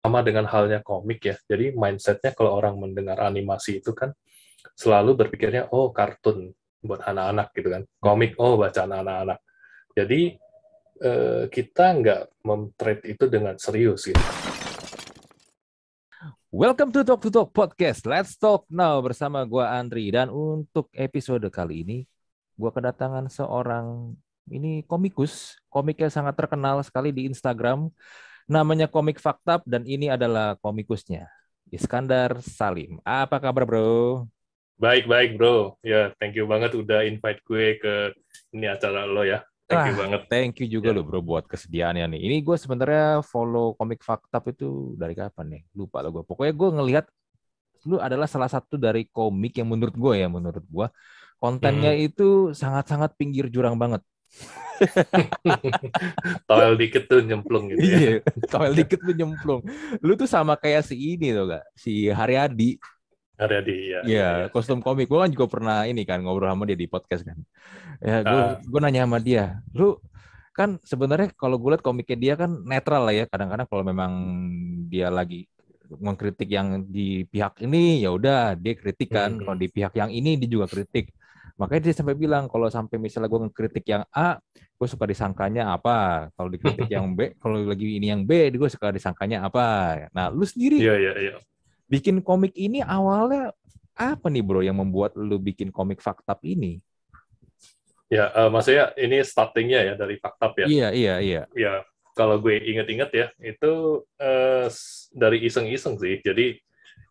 sama dengan halnya komik ya. Jadi mindsetnya kalau orang mendengar animasi itu kan selalu berpikirnya, oh kartun buat anak-anak gitu kan. Komik, oh bacaan anak-anak. Jadi kita nggak treat itu dengan serius gitu. Welcome to Talk Podcast. Let's talk now bersama gua Andri, dan untuk episode kali ini gua kedatangan seorang ini komiknya sangat terkenal sekali di Instagram. Namanya Komik Faktab dan ini adalah komikusnya, Iskandar Salim. Apa kabar, Bro? Baik-baik bro, ya thank you banget udah invite gue ke ini acara lo ya. Thank you Wah, banget. thank you juga Ya. lo, Bro, buat kesediaannya nih. Ini gue sebenarnya follow Komik Faktab itu dari kapan nih? Lupa lah gue. Pokoknya gue ngelihat lu adalah salah satu dari komik yang menurut gue kontennya Hmm. itu sangat-sangat pinggir jurang banget. Towel dikit tuh nyemplung gitu ya. Iya, kalau dikit lu nyemplung. Lu tuh sama kayak si ini tuh gak? Si Haryadi. Haryadi, ya, Iya, ya, ya. kostum komik. Gue kan juga pernah ini kan ngobrol sama dia di podcast kan. Ya, Ah, gue nanya sama dia, lu kan sebenarnya kalau gue liat komiknya dia kan netral lah ya. Kadang-kadang kalau memang dia lagi mengkritik yang di pihak ini, ya udah dia kritik kan. Kalau hmm. di pihak yang ini dia juga kritik. Makanya dia sampai bilang kalau sampai misalnya gue ngekritik yang A, gue suka disangkanya apa. Kalau dikritik yang B, kalau lagi ini yang B, gue suka disangkanya apa. Nah, lu sendiri Iya, iya, iya. bikin komik ini awalnya apa nih, Bro, yang membuat lu bikin komik faktab ini? Ya, maksudnya ini startingnya ya dari fakta ya. Iya, iya, iya. Ya, kalau gue inget-inget ya, itu dari iseng-iseng sih. Jadi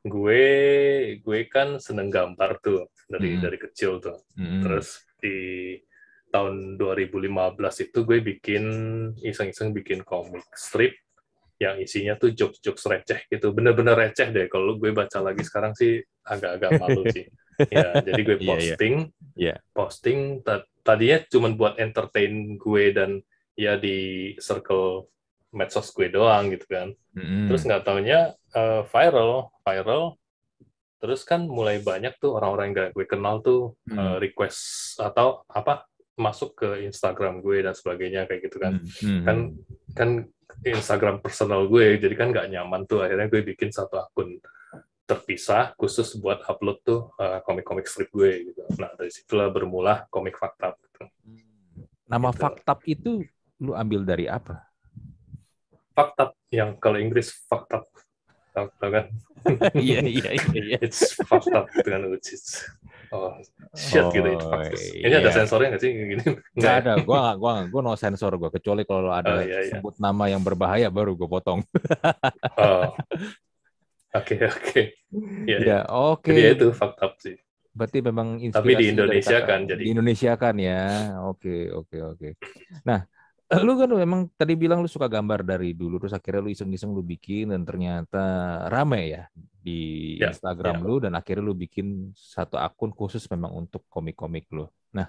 gue gue kan seneng gambar tuh Mm-mm. dari kecil tuh. Mm-mm. Terus di tahun 2015 itu gue bikin iseng-iseng bikin komik strip yang isinya tuh jokes-jokes receh gitu. Bener-bener receh deh. Kalau gue baca lagi sekarang sih agak-agak malu sih. Ya, jadi gue Iya, iya, iya. posting tadinya cuma buat entertain gue dan ya di circle medsos gue doang gitu kan. Terus Mm-mm. nggak taunya viral. Terus kan mulai banyak tuh orang-orang yang gak gue kenal tuh Mm. request atau apa masuk ke Instagram gue dan sebagainya kayak gitu kan. Mm. Kan Mm. kan Instagram personal gue jadi kan nggak nyaman tuh akhirnya gue bikin satu akun terpisah khusus buat upload tuh komik-komik strip gue gitu. Nah dari situlah bermula komik fakta gitu. Nama Gitu. faktab itu lu ambil dari apa? Fakta yang kalau Inggris fakta tau kan? Iya, iya, iya, iya. It's fucked up gitu kan, which is oh shit gitu, it Oh, fucked up. Ini ada iya. sensornya nggak sih gini? Nggak Nggak ya? ada, gua no sensor gua, kecuali kalau ada Oh iya iya. sebut nama yang berbahaya baru gue potong. Oh oke oke. Iya Ya, iya. oke. Jadi ya itu fucked up sih. Berarti memang Tapi di inspirasinya dari Indonesia kata kan di jadi Indonesia kan ya. Oke, oke, oke. Nah, lu kan memang tadi bilang lu suka gambar dari dulu, terus akhirnya lu iseng-iseng lu bikin dan ternyata rame ya di ya Instagram ya. lu, dan akhirnya lu bikin satu akun khusus memang untuk komik-komik lu. Nah,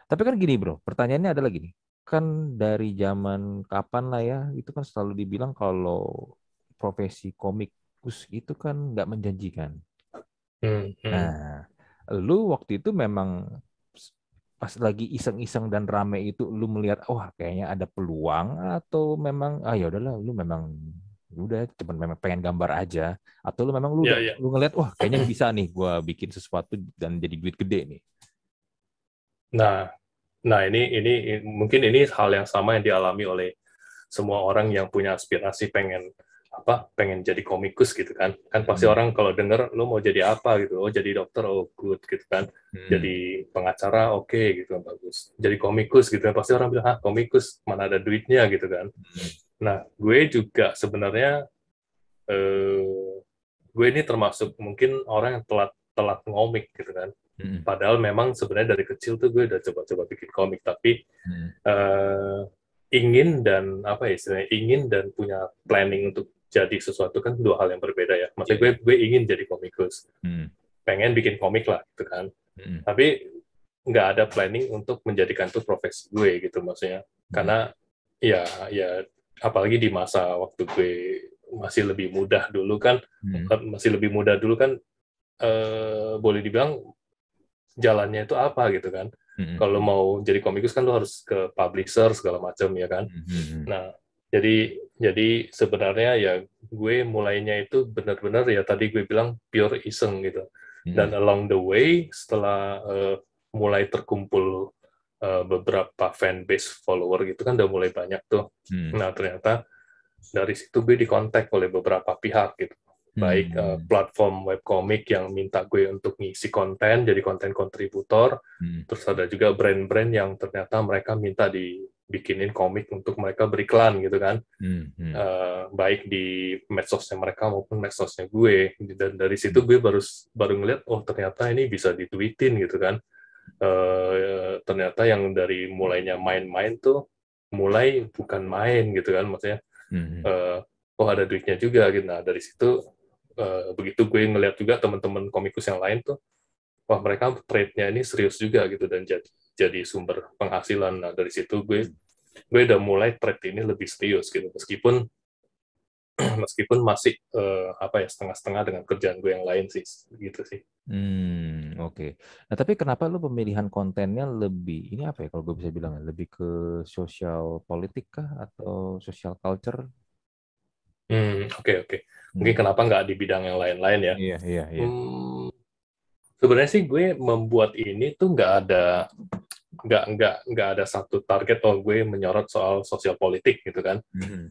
tapi kan gini, Bro, pertanyaannya adalah gini. Kan dari zaman kapan lah ya, itu kan selalu dibilang kalau profesi komikus itu kan nggak menjanjikan. Hmm. Nah, lu waktu itu memang pas lagi iseng-iseng dan rame itu lu melihat, wah kayaknya ada peluang, atau memang ya udahlah lu memang udah cuman memang pengen gambar aja, atau lu memang Ya ya. lu ngeliat, wah kayaknya bisa nih gua bikin sesuatu dan jadi duit gede nih. Nah nah ini mungkin ini hal yang sama yang dialami oleh semua orang yang punya aspirasi pengen jadi komikus gitu kan pasti Hmm. orang kalau denger lo mau jadi apa gitu, oh jadi dokter, oh good gitu kan, Hmm. jadi pengacara, oke gitu bagus, jadi komikus gitu kan pasti orang bilang, ah komikus mana ada duitnya gitu kan. Hmm. Nah gue juga sebenarnya eh, gue ini termasuk mungkin orang yang telat telat ngomik gitu kan, Hmm. padahal memang sebenarnya dari kecil tuh gue udah coba-coba bikin komik, tapi Hmm. eh, ingin dan apa ya istilahnya, ingin dan punya planning untuk jadi sesuatu kan dua hal yang berbeda ya. Iya, Maksudnya gue iya. gue ingin jadi komikus, Hmm. pengen bikin komik lah gitu kan. Hmm. Tapi nggak ada planning untuk menjadikan itu profesi gue gitu maksudnya. Hmm. Karena ya ya apalagi di masa waktu gue masih lebih mudah dulu kan, Hmm. boleh dibilang jalannya itu apa gitu kan. Hmm. Kalau Hmm. mau jadi komikus kan lo harus ke publisher segala macam ya kan. Hmm. Nah, Jadi sebenarnya ya gue mulainya itu benar-benar ya tadi gue bilang pure iseng gitu. Dan along the way setelah mulai terkumpul beberapa fanbase follower gitu kan udah mulai banyak tuh. Nah ternyata dari situ gue dikontak oleh beberapa pihak gitu. Baik platform webcomic yang minta gue untuk ngisi konten, jadi konten kontributor. Terus ada juga brand-brand yang ternyata mereka minta dibikinin komik untuk mereka beriklan gitu kan. Baik di medsosnya mereka maupun medsosnya gue. Dan dari situ gue baru ngeliat, oh ternyata ini bisa ditweetin gitu kan. Ternyata yang dari mulainya main-main tuh mulai bukan main gitu kan, maksudnya oh ada duitnya juga gitu. Nah dari situ begitu gue ngeliat juga teman-teman komikus yang lain tuh, wah mereka trade-nya ini serius juga gitu dan jadi sumber penghasilan. Nah dari situ gue udah mulai trade ini lebih serius gitu, meskipun masih apa ya setengah-setengah dengan kerjaan gue yang lain sih gitu sih. Oke. Nah, tapi kenapa lu pemilihan kontennya lebih ini apa ya kalau gue bisa bilang lebih ke sosial politik kah atau social culture? Oke. Mungkin kenapa nggak di bidang yang lain-lain ya? Iya. Sebenarnya sih gue membuat ini tuh nggak ada satu target, oh gue menyorot soal sosial politik gitu kan,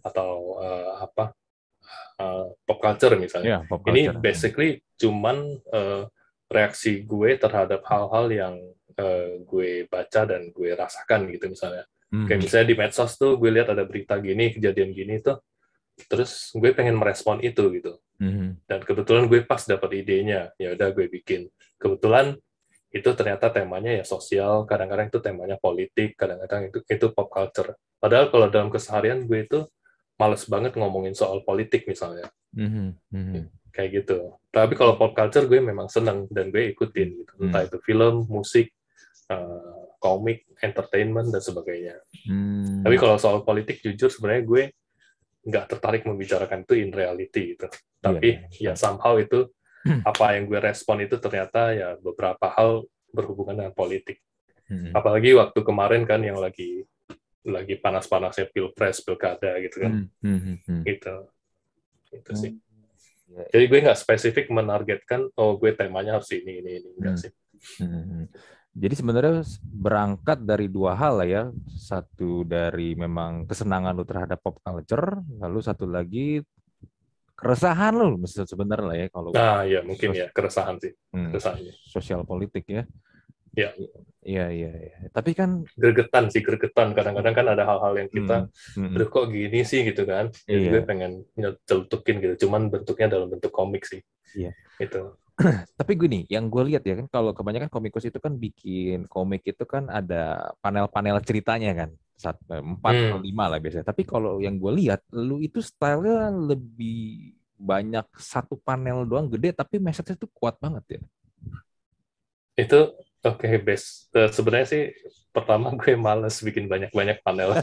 atau apa pop culture misalnya. Iya, pop Ini culture. basically cuman reaksi gue terhadap hal-hal yang gue baca dan gue rasakan gitu misalnya. Kayak misalnya di medsos tuh gue lihat ada berita gini, kejadian gini tuh, terus gue pengen merespon itu gitu. Dan kebetulan gue pas dapat idenya, ya udah gue bikin. Kebetulan itu ternyata temanya ya sosial, kadang-kadang itu temanya politik, kadang-kadang itu pop culture. Padahal kalau dalam keseharian gue itu males banget ngomongin soal politik misalnya. Kayak gitu. Tapi kalau pop culture gue memang seneng dan gue ikutin gitu. Entah itu film, musik, komik, entertainment dan sebagainya. Tapi kalau soal politik jujur sebenarnya gue nggak tertarik membicarakan itu in reality gitu. Tapi ya somehow itu apa yang gue respon itu ternyata ya beberapa hal berhubungan dengan politik. Apalagi waktu kemarin kan yang lagi panas-panasnya pilpres, pilkada gitu kan. Gitu sih. Jadi gue nggak spesifik menargetkan, oh gue temanya harus ini enggak sih. Jadi sebenarnya berangkat dari dua hal lah ya. Satu dari memang kesenangan lu terhadap pop culture, lalu satu lagi keresahan lu sebenarnya lah ya kalau Nah ya mungkin ya keresahan sih. Keresahannya. Sosial politik ya. Ya. Iya. Tapi kan Gregetan kadang-kadang kan ada hal-hal yang kita aduh kok gini sih gitu kan. Jadi gue pengen nyelutukin gitu. Cuman bentuknya dalam bentuk komik sih. Iya. Itu. Tapi gini, yang gue lihat ya kan kalau kebanyakan komikus itu kan bikin komik itu kan ada panel-panel ceritanya kan. 4 atau 5 lah biasanya. Tapi kalau yang gue lihat, lu itu stylenya lebih banyak satu panel doang gede, tapi message-nya tuh kuat banget ya. Itu oke, best. Sebenarnya sih pertama gue males bikin banyak-banyak panel.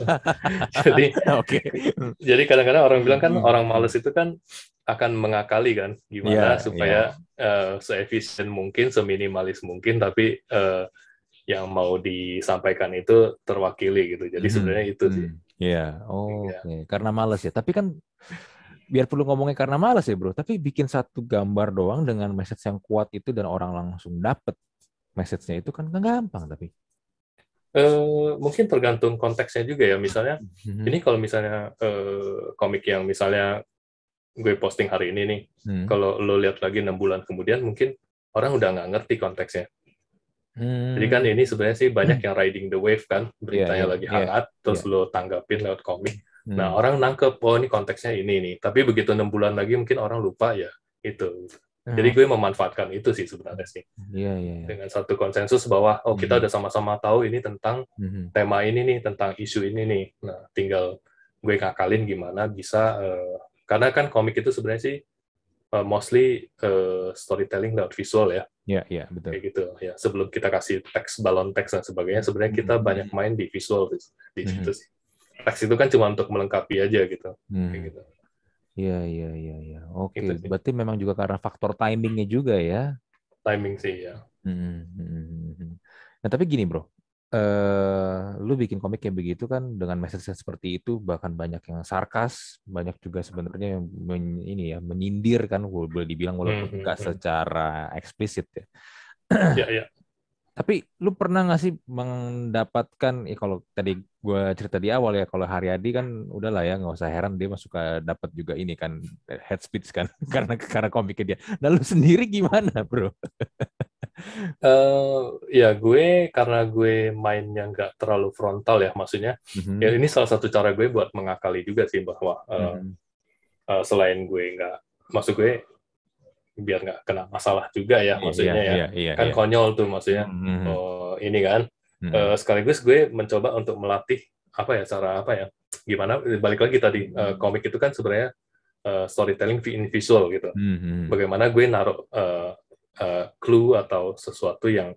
Jadi kadang-kadang orang bilang kan orang males itu kan akan mengakali kan gimana supaya seefisien mungkin, seminimalis mungkin, tapi yang mau disampaikan itu terwakili gitu. Jadi sebenarnya itu sih. Iya, oke. Karena males ya. Tapi kan biar perlu ngomongnya karena males ya bro, tapi bikin satu gambar doang dengan message yang kuat itu dan orang langsung dapet message-nya itu kan nggak gampang tapi. Mungkin tergantung konteksnya juga ya. Misalnya, ini kalau misalnya komik yang misalnya gue posting hari ini nih, kalau lo lihat lagi 6 bulan kemudian, mungkin orang udah nggak ngerti konteksnya. Jadi kan ini sebenarnya sih banyak yang riding the wave kan, beritanya lagi hangat, terus lo tanggapin lewat komik. Nah, orang nangkep, oh ini konteksnya ini nih. Tapi begitu 6 bulan lagi mungkin orang lupa ya itu. Jadi gue memanfaatkan itu sih sebenarnya sih. Dengan satu konsensus bahwa, oh kita udah sama-sama tahu ini tentang tema ini nih, tentang isu ini nih. Nah, tinggal gue ngakalin gimana bisa, karena kan komik itu sebenarnya sih mostly storytelling lewat visual ya. Iya, betul. Kayak gitu ya. Sebelum kita kasih teks, balon teks dan sebagainya, sebenarnya kita banyak main di visual di situ sih. Teks itu kan cuma untuk melengkapi aja gitu. Kayak gitu. Iya. Oke, Gitu berarti memang juga karena faktor timingnya juga ya. Timing sih ya. Nah, tapi gini bro, lu bikin komik kayak begitu kan dengan message seperti itu, bahkan banyak yang sarkas, banyak juga sebenarnya yang ini ya menyindir kan, boleh dibilang walaupun nggak secara eksplisit ya. Ya, ya. Tapi lu pernah nggak sih mendapatkan, kalau tadi gue cerita di awal ya, kalau Haryadi kan udahlah ya, nggak usah heran dia mah suka dapat juga ini kan head speech kan karena komiknya dia. Nah lu sendiri gimana bro? Ya gue karena gue mainnya nggak terlalu frontal ya, maksudnya ya Mhm, ini salah satu cara gue buat mengakali juga sih bahwa mhm. selain gue nggak, maksud gue biar nggak kena masalah juga ya, Iya, iya, maksudnya ya iya, iya, kan iya. konyol tuh maksudnya. Mhm, Oh, ini kan mhm, sekaligus gue mencoba untuk melatih apa ya, cara apa ya, gimana balik lagi tadi, komik itu kan sebenarnya storytelling in visual gitu. mhm, Bagaimana gue naruh clue atau sesuatu yang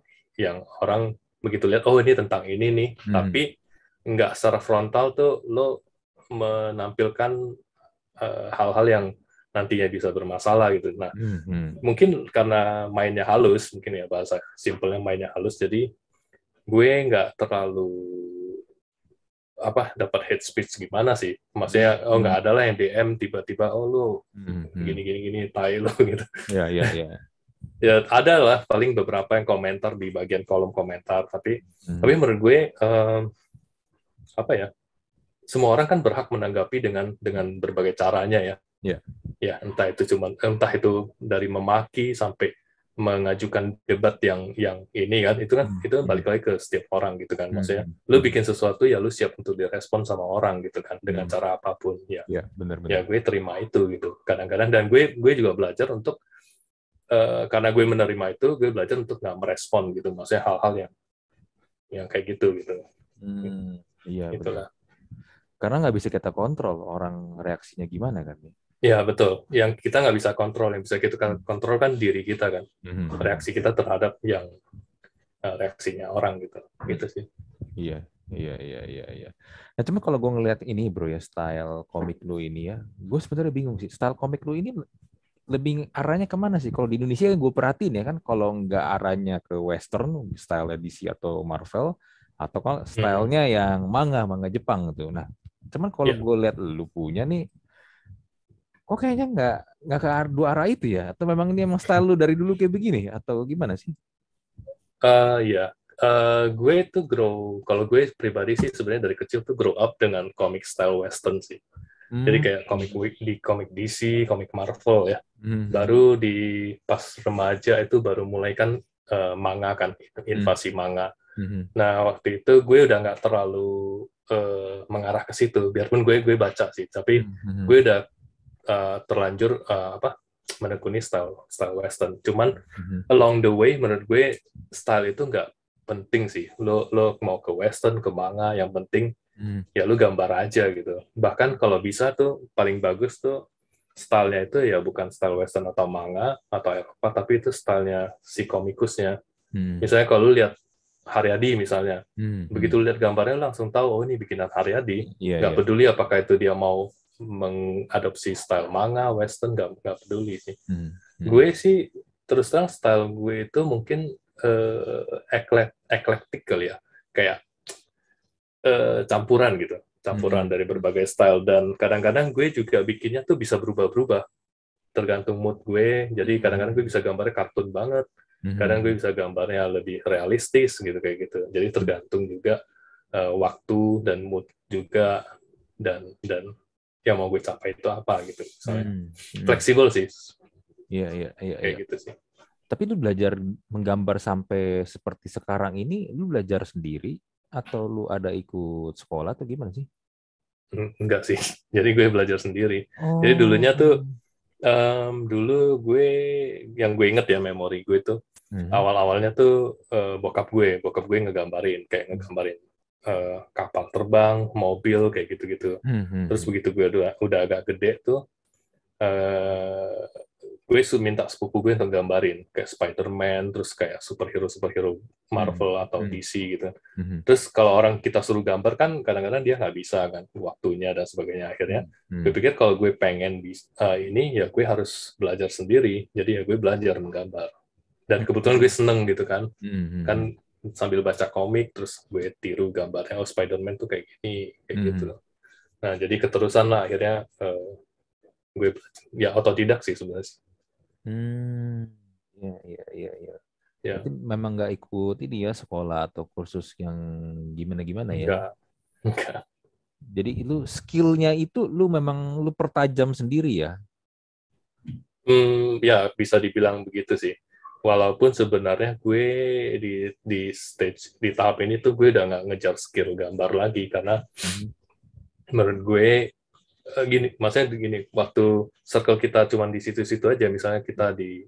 orang begitu lihat, oh ini tentang ini nih, mhm, tapi nggak secara frontal tuh lo menampilkan hal-hal yang nantinya bisa bermasalah gitu. Nah, mhm, mhm. mungkin karena mainnya halus, mungkin ya bahasa simpelnya mainnya halus, jadi gue nggak terlalu apa dapat hate speech gimana sih, maksudnya oh Mhm, nggak ada lah yang DM tiba-tiba oh lu mhm, gini mhm. gini gini tai lu gitu. Ya, ya, ya. Ya ada lah paling beberapa yang komentar di bagian kolom komentar, tapi Mhm. menurut gue apa ya, semua orang kan berhak menanggapi dengan berbagai caranya ya. Ya. Ya entah itu dari memaki sampai mengajukan debat yang ini kan, itu balik Mhm, lagi ke setiap orang gitu kan, maksudnya mhm, lu mhm, bikin sesuatu ya lu siap untuk direspon sama orang gitu kan dengan mhm. cara apapun ya. Ya, Ya benar-benar. gue terima itu gitu kadang-kadang, dan gue juga belajar untuk karena gue menerima itu, gue belajar untuk nggak merespon gitu, maksudnya hal-hal yang kayak gitu. Hmm, iya benar. Itulah. Karena nggak bisa kita kontrol orang reaksinya gimana kan. Ya. Ya betul, yang kita nggak bisa kontrol, yang bisa kita Hmm. kontrol kan diri kita kan, Mhm. reaksi kita terhadap yang reaksinya orang gitu, gitu sih. Iya, iya, iya, iya, iya. Nah, cuma kalau gue ngeliat ini bro ya, style komik lu ini ya, gue sebenarnya bingung sih. Style komik lu ini lebih arahnya kemana sih? Kalau di Indonesia gue perhatiin ya kan, kalau nggak arahnya ke western, style DC atau Marvel, atau kalau Hmm. stylenya yang manga, manga Jepang gitu. Nah, cuman kalau Ya. gue lihat lu punya nih, kok kayaknya nggak ke dua arah itu ya? Atau memang ini emang style lu dari dulu kayak begini? Atau gimana sih? Ya, gue tuh kalau gue pribadi sih sebenarnya dari kecil tuh grow up dengan comic style western sih. Jadi Hmm. kayak komik DC, komik Marvel ya. Mhm. Baru di pas remaja itu baru mulai kan manga kan, Mhm. invasi manga. Mhm. Nah waktu itu gue udah nggak terlalu mengarah ke situ, biarpun gue baca sih, tapi gue Mhm. udah terlanjur apa menekuni style style western. Cuman Mhm. along the way menurut gue style itu nggak penting sih. Lo mau ke western ke manga, yang penting Mhm. ya lu gambar aja gitu. Bahkan kalau bisa tuh paling bagus tuh stylenya itu ya bukan style western atau manga atau Eropa, tapi itu stylenya si komikusnya. Mhm. Misalnya kalau lu lihat Haryadi misalnya, begitu Mhm. lu lihat gambarnya lu langsung tahu oh ini bikinan Haryadi. Iya, Nggak iya. peduli apakah itu dia mau mengadopsi style manga, western, nggak peduli sih. Mhm. Mhm. Gue sih terus terang style gue itu mungkin eklektik kali ya, kayak campuran gitu, campuran Mhm. dari berbagai style, dan kadang-kadang gue juga bikinnya tuh bisa berubah-berubah tergantung mood gue. Jadi kadang-kadang gue Mhm. bisa gambarnya kartun banget, kadang gue Mhm. bisa gambarnya lebih realistis gitu kayak gitu. Jadi tergantung juga waktu dan mood juga, dan yang mau gue capai itu apa gitu misalnya. Mhm. Mhm. Fleksibel sih Iya, iya, iya, kayak iya. gitu sih. Tapi lu belajar menggambar sampai seperti sekarang ini, lu belajar sendiri atau lu ada ikut sekolah atau gimana sih? Enggak sih. Jadi gue belajar sendiri. Jadi Oh. dulunya tuh dulu gue yang gue inget ya, memori gue tuh Mhm. awal-awalnya tuh bokap gue ngegambarin kayak ngegambarin kapal terbang, mobil kayak gitu-gitu. Terus Mhm. begitu gue udah agak gede tuh eh, gue minta sepupu gue untuk gambarin kayak Spider-Man, terus kayak superhero Mhm. Marvel atau Mhm. DC gitu. Mhm. Terus kalau orang kita suruh gambar kan kadang-kadang dia nggak bisa kan, waktunya dan sebagainya. Akhirnya Mhm. gue Mhm. pikir kalau gue pengen ini ya gue harus belajar sendiri. Jadi ya gue belajar menggambar. Dan kebetulan gue seneng gitu kan. Mhm. Kan Mhm. sambil baca komik terus gue tiru gambarnya, oh Spider-Man tuh kayak gini, kayak gitu loh. Nah, jadi keterusan lah akhirnya gue ya otodidak sih sebenarnya. Iya, iya, iya, iya. Ya, Berarti memang nggak ikut ini ya sekolah atau kursus yang gimana-gimana ya. enggak. Jadi itu skillnya itu lu memang lu pertajam sendiri ya. Ya bisa dibilang begitu sih. Walaupun sebenarnya gue di tahap ini tuh gue udah nggak ngejar skill gambar lagi karena Mhm. menurut gue gini, maksudnya gini, waktu circle kita cuma di situ-situ aja, misalnya kita di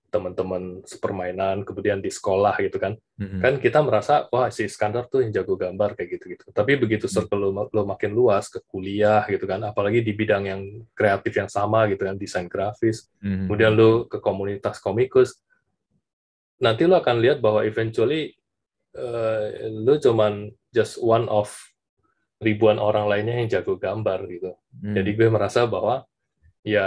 teman-teman sepermainan, kemudian di sekolah gitu kan, Mhm. kan kita merasa wah si Iskandar tuh yang jago gambar kayak gitu-gitu. Tapi begitu circle lo makin luas ke kuliah gitu kan, apalagi di bidang yang kreatif yang sama gitu kan, desain grafis, kemudian Mhm. lo ke komunitas komikus, nanti lo akan lihat bahwa eventually lo cuman just one of ribuan orang lainnya yang jago gambar gitu. Jadi Mhm. gue merasa bahwa ya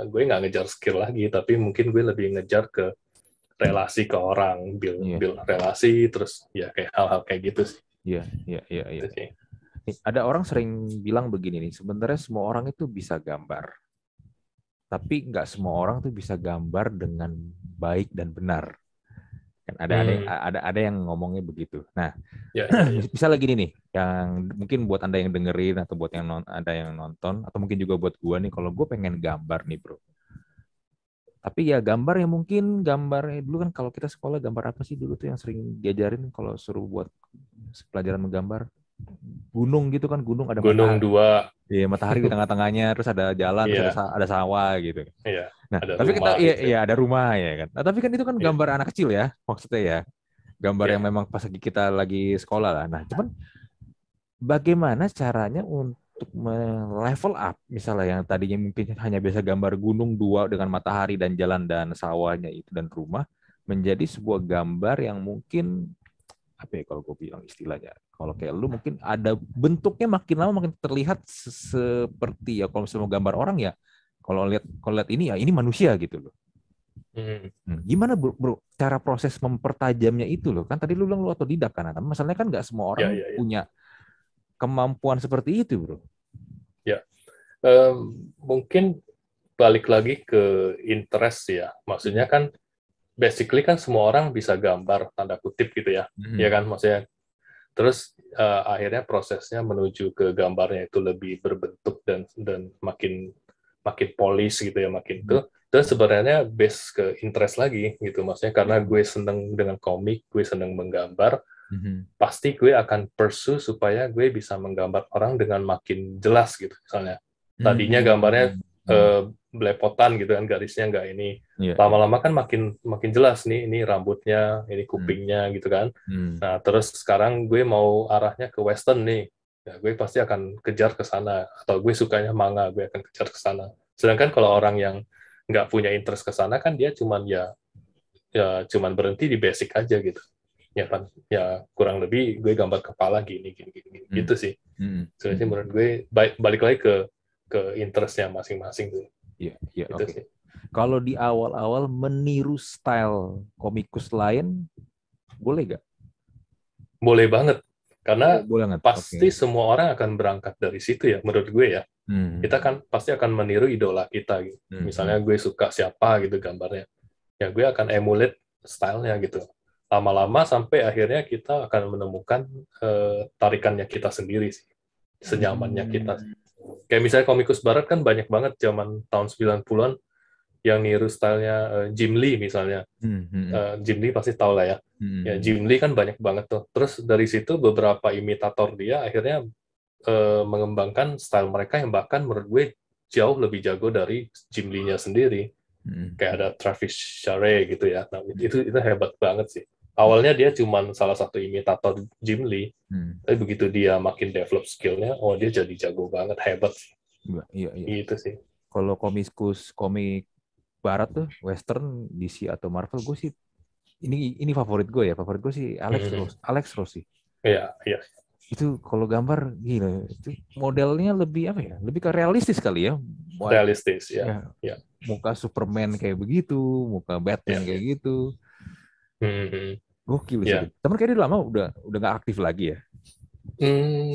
gue nggak ngejar skill lagi, tapi mungkin gue lebih ngejar ke relasi ke orang, Iya, build relasi, terus ya kayak hal-hal kayak gitu sih. iya, iya, iya, iya. Gitu sih. Ada orang sering bilang begini nih, sebenarnya semua orang itu bisa gambar, tapi nggak semua orang tuh bisa gambar dengan baik dan benar. Kan Hmm, ada yang ngomongnya begitu. Nah, ya, ya, ya. bisa lagi nih yang mungkin buat Anda yang dengerin atau buat yang ada yang nonton atau mungkin juga buat gua nih kalau gue pengen gambar nih, Bro. Tapi ya gambar yang mungkin gambar dulu kan kalau kita sekolah gambar apa sih dulu tuh yang sering diajarin kalau suruh buat pelajaran menggambar gunung gitu kan, gunung ada Gunung matahari. dua, Iya, matahari di tengah-tengahnya, terus ada jalan, terus iya, ada sawah gitu. iya, Nah, ada tapi kita rumah iya, gitu ya. iya ada rumah ya kan. Nah, tapi kan itu kan Iya, gambar anak kecil ya, maksudnya ya. Gambar yang iya. memang pas lagi kita lagi sekolah lah. Nah, cuman bagaimana caranya untuk level up misalnya yang tadinya mungkin hanya biasa gambar gunung dua dengan matahari dan jalan dan sawahnya itu dan rumah menjadi sebuah gambar yang mungkin apa ya kalau gue bilang istilahnya kalau kayak lu mungkin ada bentuknya makin lama makin terlihat seperti ya kalau misalnya gambar orang ya kalau lihat ini ya ini manusia gitu loh. Hmm, Gimana bro, cara proses mempertajamnya itu loh kan tadi lu bilang lu otodidak kan. Nah, masalahnya kan nggak semua ya, orang ya, ya. punya kemampuan seperti itu bro. Ya. Mungkin balik lagi ke interest ya. Maksudnya Mhm. kan basically kan semua orang bisa gambar tanda kutip gitu ya. Ya Mhm. kan maksudnya. Terus akhirnya prosesnya menuju ke gambarnya itu lebih berbentuk dan makin makin polis gitu ya, makin Mhm. tuh. Dan sebenarnya base ke interest lagi gitu. Maksudnya karena gue seneng dengan komik, gue seneng menggambar, Mhm. pasti gue akan pursue supaya gue bisa menggambar orang dengan makin jelas gitu. Misalnya tadinya gambarnya Mhm. Mhm. belepotan gitu kan, garisnya nggak ini. Iya, iya. Lama-lama kan makin makin jelas nih, ini rambutnya, ini Mhm. kupingnya gitu kan. Mhm. Nah, terus sekarang gue mau arahnya ke western nih. Ya, gue pasti akan kejar ke sana. Atau gue sukanya manga, gue akan kejar ke sana. Sedangkan kalau orang yang nggak punya interest ke sana kan dia cuman berhenti di basic aja gitu. Ya kan, ya kurang lebih gue gambar kepala gini, gini, gini, gini. Mhm. Gitu sih. Mhm. Sebenarnya Mhm. menurut gue balik lagi ke interestnya masing-masing tuh. Iya, iya, Gitu oke. sih. Kalau di awal-awal meniru style komikus lain, boleh gak? Boleh banget. Boleh, Karena boleh banget. Oke. pasti semua orang akan berangkat dari situ ya, menurut gue ya. Kita Hmm. kan pasti akan meniru idola kita gitu. Hmm. Misalnya gue suka siapa gitu gambarnya, ya gue akan emulate stylenya gitu. Lama-lama sampai akhirnya kita akan menemukan tarikannya kita sendiri sih, senyamannya kita. Hmm. Kayak misalnya komikus barat kan banyak banget zaman tahun 90-an yang niru stylenya Jim Lee misalnya. Hmm. Hmm. Jim Lee pasti tahu lah ya. Ya Hmm. Jim Lee kan banyak banget tuh. Terus dari situ beberapa imitator dia akhirnya mengembangkan style mereka yang bahkan menurut gue jauh lebih jago dari Jim Lee-nya sendiri. Hmm. Kayak ada Travis Charest gitu ya. Nah, Hmm. itu hebat banget sih. Awalnya dia cuma salah satu imitator Jim Lee, Hmm. tapi begitu dia makin develop skill-nya, oh dia jadi jago banget, hebat sih. Iya, iya, iya. Gitu sih. Kalau komik barat tuh, Western, DC atau Marvel, gue sih ini favorit gue ya. Favorit gue sih Hmm. Alex Ross sih. Iya, iya. Itu kalau gambar gila, itu modelnya lebih apa ya? Lebih ke realistis kali ya. Realistis, ya. Ya, Ya, muka Superman kayak begitu, muka Batman ya, kayak ya. gitu. Hmm. Gokil sih. Ya. Temen kayaknya dia lama udah nggak aktif lagi ya.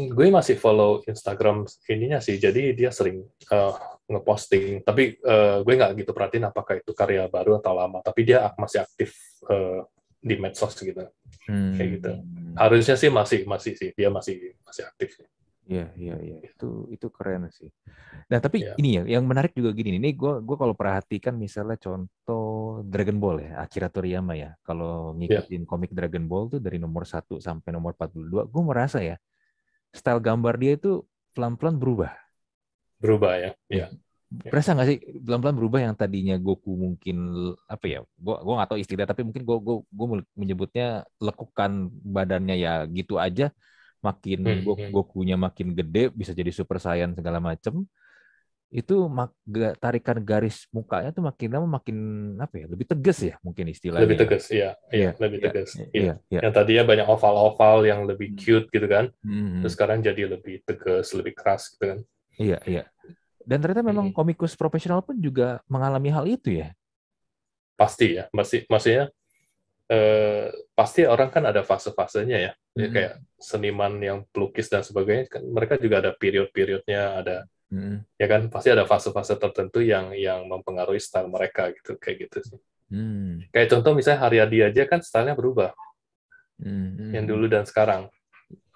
Gue masih follow Instagram ininya sih, jadi dia sering ngeposting. Tapi gue nggak gitu perhatiin apakah itu karya baru atau lama. Tapi dia masih aktif di medsos gitu, kayak gitu. Hmm. Harusnya sih masih sih, dia masih aktif sih. Iya, iya, iya. Itu keren sih. Nah, tapi Ya, ini ya, yang menarik juga gini. Ini gue kalau perhatikan misalnya contoh Dragon Ball ya, Akira Toriyama ya. Kalau ya, ngikutin komik Dragon Ball tuh dari nomor 1 sampai nomor 42, gue merasa ya, style gambar dia itu pelan-pelan berubah. berubah ya. Ya, Ya, ya. berasa nggak sih pelan-pelan berubah yang tadinya Goku mungkin apa ya? Gua nggak tahu istilah tapi mungkin gua menyebutnya lekukan badannya ya gitu aja. Makin Hmm. Gokunya makin gede bisa jadi Super Saiyan segala macem. Itu tarikan garis mukanya tuh makin lama makin apa ya? Lebih tegas ya mungkin istilahnya Lebih ya. tegas, ya, Iya, ya, lebih iya, tegas. iya, Ya. iya. Yang tadinya banyak oval-oval yang lebih Hmm. cute gitu kan, terus Hmm. sekarang jadi lebih tegas, lebih keras gitu kan. Iya, iya. Dan ternyata memang Hmm. komikus profesional pun juga mengalami hal itu ya. Pasti ya, maksudnya pasti orang kan ada fase-fasenya ya. Ya Hmm. kayak seniman yang pelukis dan sebagainya kan mereka juga ada period-periodnya, ada Hmm. ya kan pasti ada fase-fase tertentu yang mempengaruhi style mereka gitu, kayak gitu sih. Hmm. Kayak contoh misalnya Haryadi aja kan stylenya berubah Hmm. Hmm. yang Hmm. dulu dan sekarang.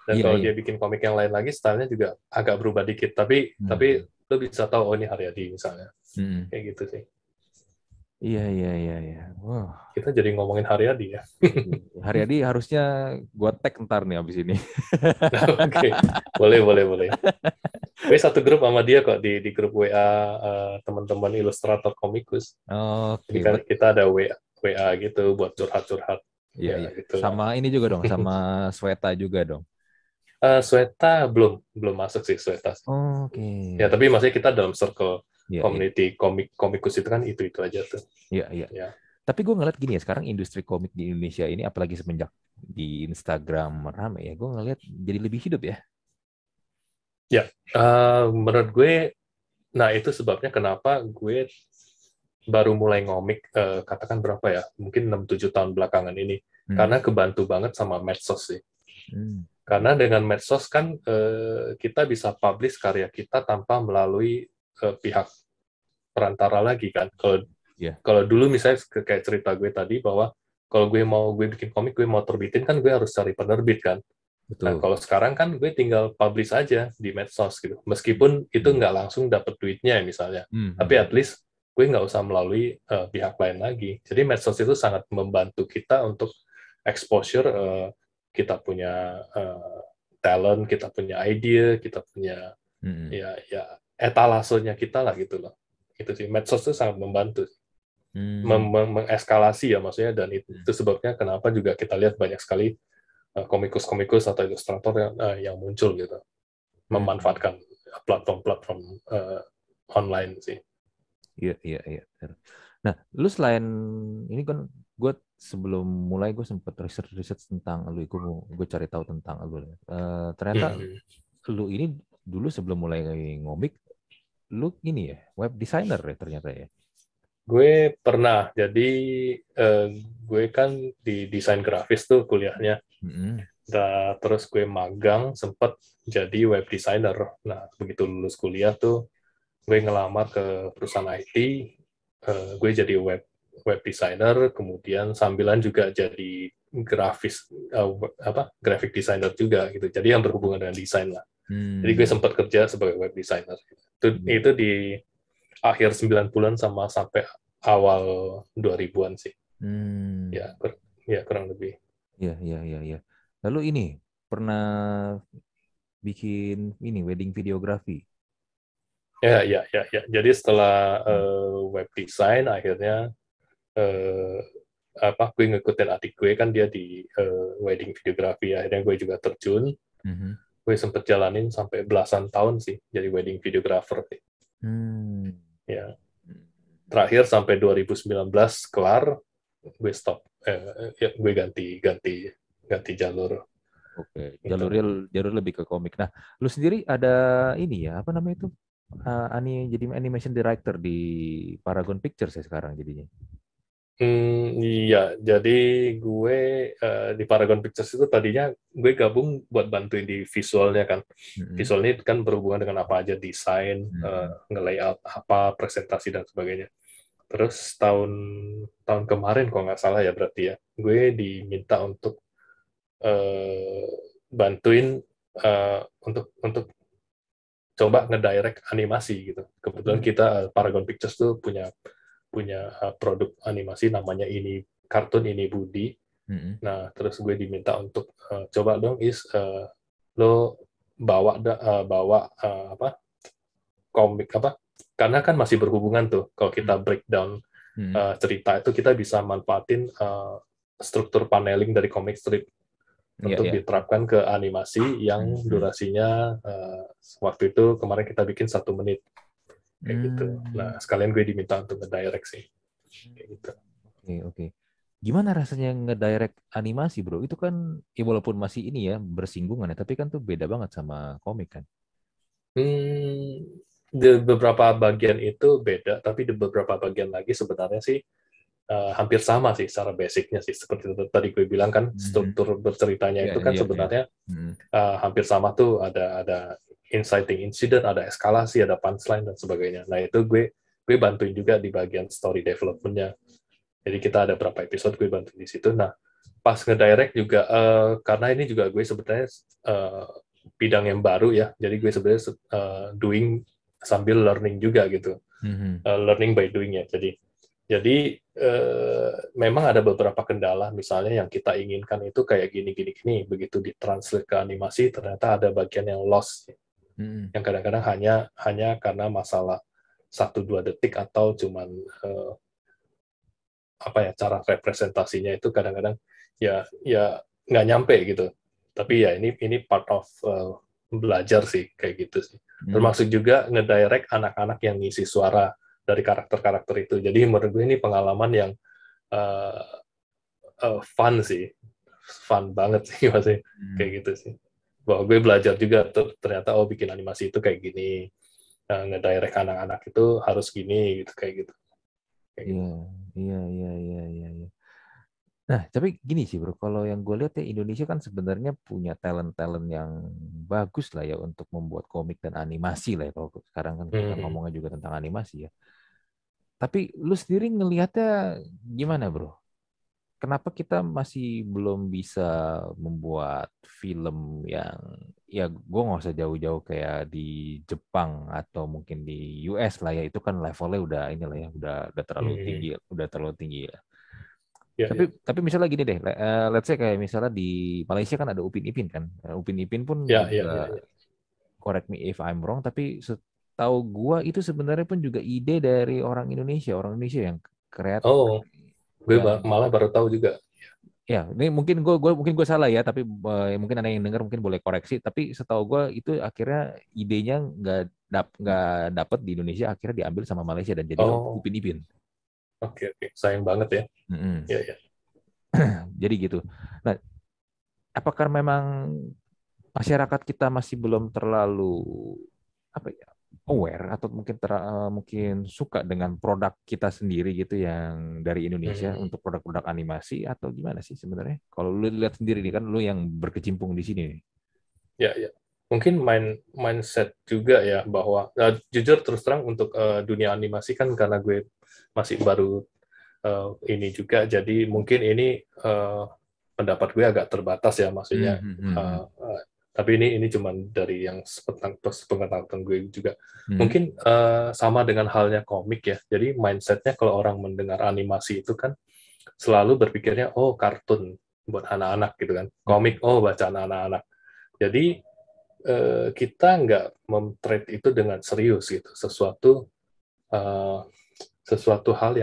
Dan Iya, kalau iya. dia bikin komik yang lain lagi stylenya juga agak berubah dikit, tapi Hmm. lo bisa tahu oh ini Haryadi misalnya, Hmm. kayak gitu sih. Iya, iya, iya, iya. Wah, Kita jadi ngomongin Haryadi ya. Haryadi harusnya gua tag ntar nih abis ini. Oke, boleh, boleh, boleh. Gue satu grup sama dia kok di grup WA teman-teman ilustrator komikus. Jadi Oke, kan kita ada WA gitu buat curhat-curhat. iya, Ya iya. gitulah. Sama ini juga dong, sama Sweta juga dong. Sweta belum masuk sih Sweta. Oke. Ya tapi maksudnya kita dalam circle Iya, iya, community komikus itu kan itu aja tuh. iya, iya. Ya, Tapi gue ngeliat gini ya, sekarang industri komik di Indonesia ini, apalagi semenjak di Instagram rame ya, gue ngeliat jadi lebih hidup ya. ya. Menurut gue, nah itu sebabnya kenapa gue baru mulai ngomik, katakan berapa ya, mungkin 6-7 tahun belakangan ini. Hmm. Karena kebantu banget sama medsos sih. Hmm. Karena dengan medsos kan kita bisa publish karya kita tanpa melalui pihak perantara lagi kan. Kalau Iya, kalau dulu misalnya kayak cerita gue tadi bahwa kalau gue bikin komik, gue mau terbitin kan gue harus cari penerbit kan. Nah, betul. kalau sekarang kan gue tinggal publish aja di medsos gitu. Meskipun itu Hmm. nggak langsung dapat duitnya misalnya. Hmm. Tapi Hmm. at least gue nggak usah melalui pihak lain lagi. Jadi medsos itu sangat membantu kita untuk exposure, kita punya talent, kita punya ide, kita punya Hmm. ya etalasenya kita lah gitu loh. Itu sih medsos itu sangat membantu Hmm. mengeskalasi ya maksudnya, dan Hmm. itu sebabnya kenapa juga kita lihat banyak sekali komikus-komikus atau ilustrator yang muncul gitu, Hmm. Hmm. memanfaatkan platform-platform online sih. Iya, iya, iya. Benar. Nah, lu selain ini kan gue sebelum mulai gue sempat riset tentang lu, gue cari tahu tentang lu. Ternyata Hmm. lu ini dulu sebelum mulai ngomik, lu ini ya web designer ya ternyata ya. Gue pernah jadi eh, gue kan di desain grafis tuh kuliahnya. Mm-mm. Terus gue magang sempet jadi web designer. Nah begitu lulus kuliah tuh gue ngelamar ke perusahaan IT, gue jadi web designer, kemudian sambilan juga jadi grafis, graphic designer juga gitu. Jadi yang berhubungan dengan desain lah. Jadi gue Hmm. sempat kerja sebagai web designer. Iya. Itu di akhir 90-an sama sampai awal 2000-an sih. Hmm. Ya, ya kurang lebih. Iya, iya, iya, iya. Lalu ini pernah bikin ini wedding videografi. Ya, ya, ya, ya. Jadi setelah Hmm. web design akhirnya eh, gue ngikutin adik gue kan dia di wedding videography, akhirnya gue juga terjun. Mhm. Gue sempet jalanin sampai belasan tahun sih jadi wedding videographer sih. Hmm. Ya, terakhir sampai 2019 kelar, gue stop, ya, gue ganti ganti ganti jalur Oke, gitu. jalur lebih ke komik. Nah, lu sendiri ada ini ya, apa namanya itu? Jadi animation director di Paragon Pictures ya sekarang jadinya. Iya, jadi gue di Paragon Pictures itu tadinya gue gabung buat bantuin di visualnya kan. Mm-mm. Visual ini kan berhubungan dengan apa aja, desain, Mm-mm. nge-layout apa, presentasi dan sebagainya. Terus tahun tahun kemarin kalau nggak salah ya berarti ya, gue diminta untuk eh, bantuin untuk coba ngedirect animasi gitu. Kebetulan kita Paragon Pictures tuh punya punya produk animasi namanya ini kartun ini Budi. Mm-mm. Nah, terus gue diminta untuk coba dong lo bawa apa komik apa? Karena kan masih berhubungan tuh. Kalau kita breakdown Mm-mm. cerita itu kita bisa manfaatin struktur paneling dari comic strip Iya, untuk iya. diterapkan ke animasi yang Mm-mm. durasinya waktu itu kemarin kita bikin 1 menit kayak gitu. Nah, Mm. sekalian gue diminta untuk ngedirect sih kayak gitu. Oke, oke. Gimana rasanya ngedirect animasi, bro? Itu kan, ya walaupun masih ini ya, bersinggungan ya, tapi kan tuh beda banget sama komik kan? Di beberapa bagian itu beda, tapi di beberapa bagian lagi sebenarnya sih hampir sama sih secara basicnya sih. Seperti itu tadi gue bilang kan, Mhm. struktur berceritanya Iya, itu kan iya, iya. sebenarnya Mhm. hampir sama tuh. Ada inciting incident, ada eskalasi, ada punchline dan sebagainya. Nah itu gue bantuin juga di bagian story development-nya. Jadi kita ada berapa episode gue bantu di situ. Nah, pas ngedirect juga karena ini juga gue sebenarnya uh, bidang yang baru ya. Jadi gue sebenarnya doing sambil learning juga gitu. Mhm. Learning by doing ya. Jadi memang ada beberapa kendala misalnya yang kita inginkan itu kayak gini gini gini, begitu ditranslate ke animasi ternyata ada bagian yang lost Mhm. yang kadang-kadang hanya hanya karena masalah 1-2 detik atau cuman uh, apa ya cara representasinya itu kadang-kadang ya nggak nyampe gitu. Tapi ya ini part of belajar sih kayak gitu sih. Mhm. Termasuk juga ngedirect anak-anak yang ngisi suara dari karakter-karakter itu. Jadi menurut gue ini pengalaman yang uh, fun sih, fun banget sih masih kayak Mhm. gitu sih. Bahwa gue belajar juga ternyata oh bikin animasi itu kayak gini, ngedirect anak-anak itu harus gini gitu kayak Iya, gitu. iya, iya, iya, iya, iya. Nah, tapi gini sih bro, kalau yang gue lihat ya Indonesia kan sebenarnya punya talent-talent yang bagus lah ya untuk membuat komik dan animasi lah ya. Kalau sekarang kan kita Hmm. ngomongnya juga tentang animasi ya. Tapi lu sendiri ngelihatnya gimana bro? Kenapa kita masih belum bisa membuat film yang ya gue nggak usah jauh-jauh kayak di Jepang atau mungkin di US lah ya itu kan levelnya udah inilah ya udah terlalu tinggi Hmm. udah terlalu tinggi ya. Ya, Tapi ya. tapi misalnya gini deh, let's say kayak misalnya di Malaysia kan ada Upin Ipin kan. Upin Ipin pun Ya, juga ya, ya, ya. correct me if I'm wrong tapi setahu gua itu sebenarnya pun juga ide dari orang Indonesia yang kreat Oh, gue yang malah baru tahu juga. ya, ini mungkin gue salah ya, tapi mungkin ada yang dengar mungkin boleh koreksi. Tapi setahu gue itu akhirnya idenya nggak dapet di Indonesia, akhirnya diambil sama Malaysia dan jadilah Oh, Upin Ipin. oke, oke. Sayang banget ya. Mm-mm. Ya, ya. Jadi gitu. Nah, apakah memang masyarakat kita masih belum terlalu apa ya aware atau mungkin suka dengan produk kita sendiri gitu yang dari Indonesia Hmm. untuk produk-produk animasi atau gimana sih sebenarnya? Kalau lu lihat sendiri nih kan lu yang berkecimpung di sini nih. Ya, ya. Mungkin mindset juga ya bahwa jujur terus terang untuk dunia animasi kan karena gue masih baru ini juga, jadi mungkin ini pendapat gue agak terbatas ya, Hmm, maksudnya. hmm, hmm, hmm. Tapi ini cuman dari yang sepengetahuan gue juga. Hmm, Mungkin sama dengan halnya komik ya. Jadi mindsetnya kalau orang mendengar animasi itu kan selalu berpikirnya oh kartun buat anak-anak gitu kan, hmm, komik oh bacaan anak-anak. Jadi kita nggak treat itu dengan serius gitu, eh, sesuatu hal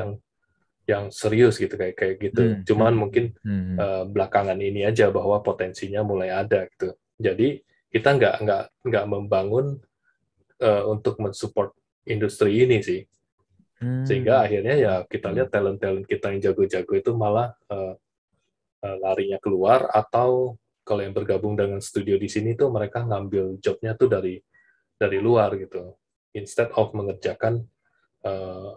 yang serius gitu kayak kayak gitu. hmm, Cuman hmm, mungkin hmm, hmm, belakangan ini aja bahwa potensinya mulai ada gitu. Jadi kita nggak membangun untuk mensupport industri ini sih. hmm, Sehingga akhirnya ya kita hmm, lihat talent-talent kita yang jago-jago itu malah larinya keluar, atau kalau yang bergabung dengan studio di sini tuh mereka ngambil jobnya tuh dari luar gitu. Instead of mengerjakan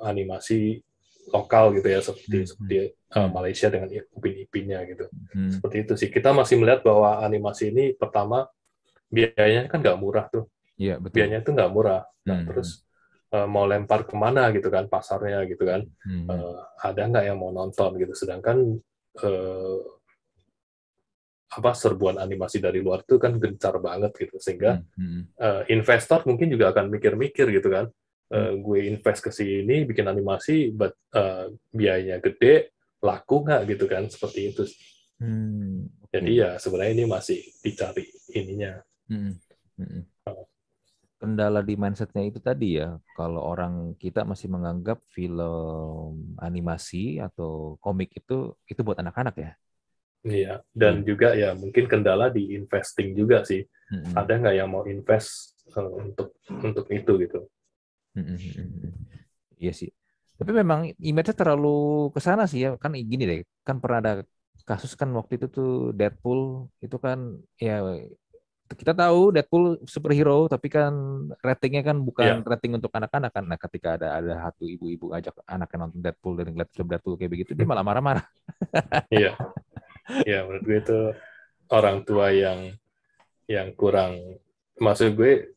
animasi lokal gitu ya, seperti Malaysia dengan Upin Ipinnya gitu. Seperti itu sih. Kita masih melihat bahwa animasi ini pertama biayanya kan nggak murah tuh. Iya, betul. Biayanya itu nggak murah. Nah, terus mau lempar kemana gitu kan pasarnya gitu kan. Ada nggak yang mau nonton gitu. Sedangkan serbuan animasi dari luar itu kan gencar banget gitu. Sehingga investor mungkin juga akan mikir-mikir gitu kan. Gue invest ke sini bikin animasi, but biayanya gede, laku nggak gitu kan, seperti itu. Jadi ya sebenarnya ini masih dicari ininya. Kendala di mindsetnya itu tadi ya, kalau orang kita masih menganggap film animasi atau komik itu buat anak-anak ya. Iya, dan juga ya mungkin kendala di investing juga sih. Ada nggak yang mau invest untuk itu gitu. Iya sih. Tapi memang image-nya terlalu ke sana sih ya. Kan gini deh, kan pernah ada kasus kan waktu itu tuh Deadpool itu kan ya kita tahu Deadpool superhero tapi kan ratingnya kan bukan rating untuk anak-anak kan. Nah, ketika ada satu ibu-ibu ajak anaknya nonton Deadpool dan ngeliat film Deadpool kayak begitu dia malah marah-marah. Iya. Ya, menurut gue itu orang tua yang kurang, maksud gue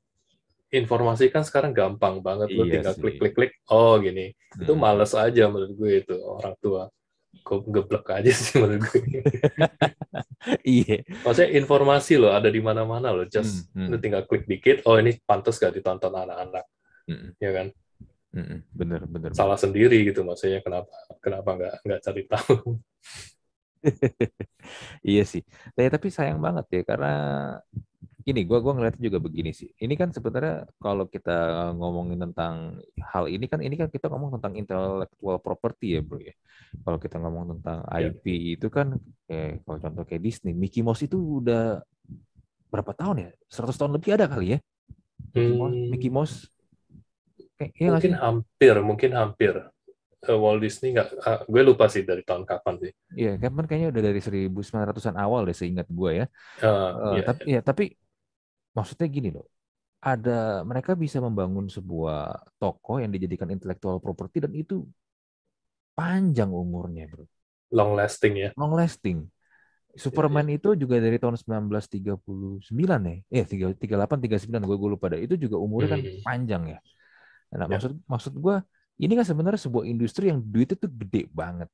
informasi kan sekarang gampang banget, lo Iya tinggal sih. klik-klik-klik, oh gini. Itu males aja menurut gue itu orang tua. Kok geblek aja sih menurut gue. Iya. Maksudnya informasi loh ada di mana-mana loh, just lo tinggal klik dikit, oh ini pantas gak ditonton anak-anak, ya kan? Bener. Salah sendiri gitu, maksudnya kenapa nggak cari tahu. Iya sih. Tapi sayang banget ya karena ini gua ngeliatnya juga begini sih. Ini kan sebenarnya kalau kita ngomongin tentang hal ini kan kita ngomong tentang intellectual property ya, Bro ya. Kalau kita ngomong tentang IP itu kan kalau contoh kayak Disney, Mickey Mouse itu udah berapa tahun ya? 100 tahun lebih ada kali ya. Mickey Mouse mungkin hampir. Walt Disney nggak, gue lupa sih dari tahun kapan sih. Iya, kan kayaknya udah dari 1900-an awal deh seingat gue ya. Tapi maksudnya gini loh, mereka bisa membangun sebuah toko yang dijadikan intellectual property dan itu panjang umurnya, bro. Long lasting ya. Long lasting. Superman itu juga dari tahun 1939 ya. 38, 39 gue lupa deh. Itu juga umurnya kan panjang ya. Nah, maksud gue ini kan sebenarnya sebuah industri yang duitnya tuh gede banget.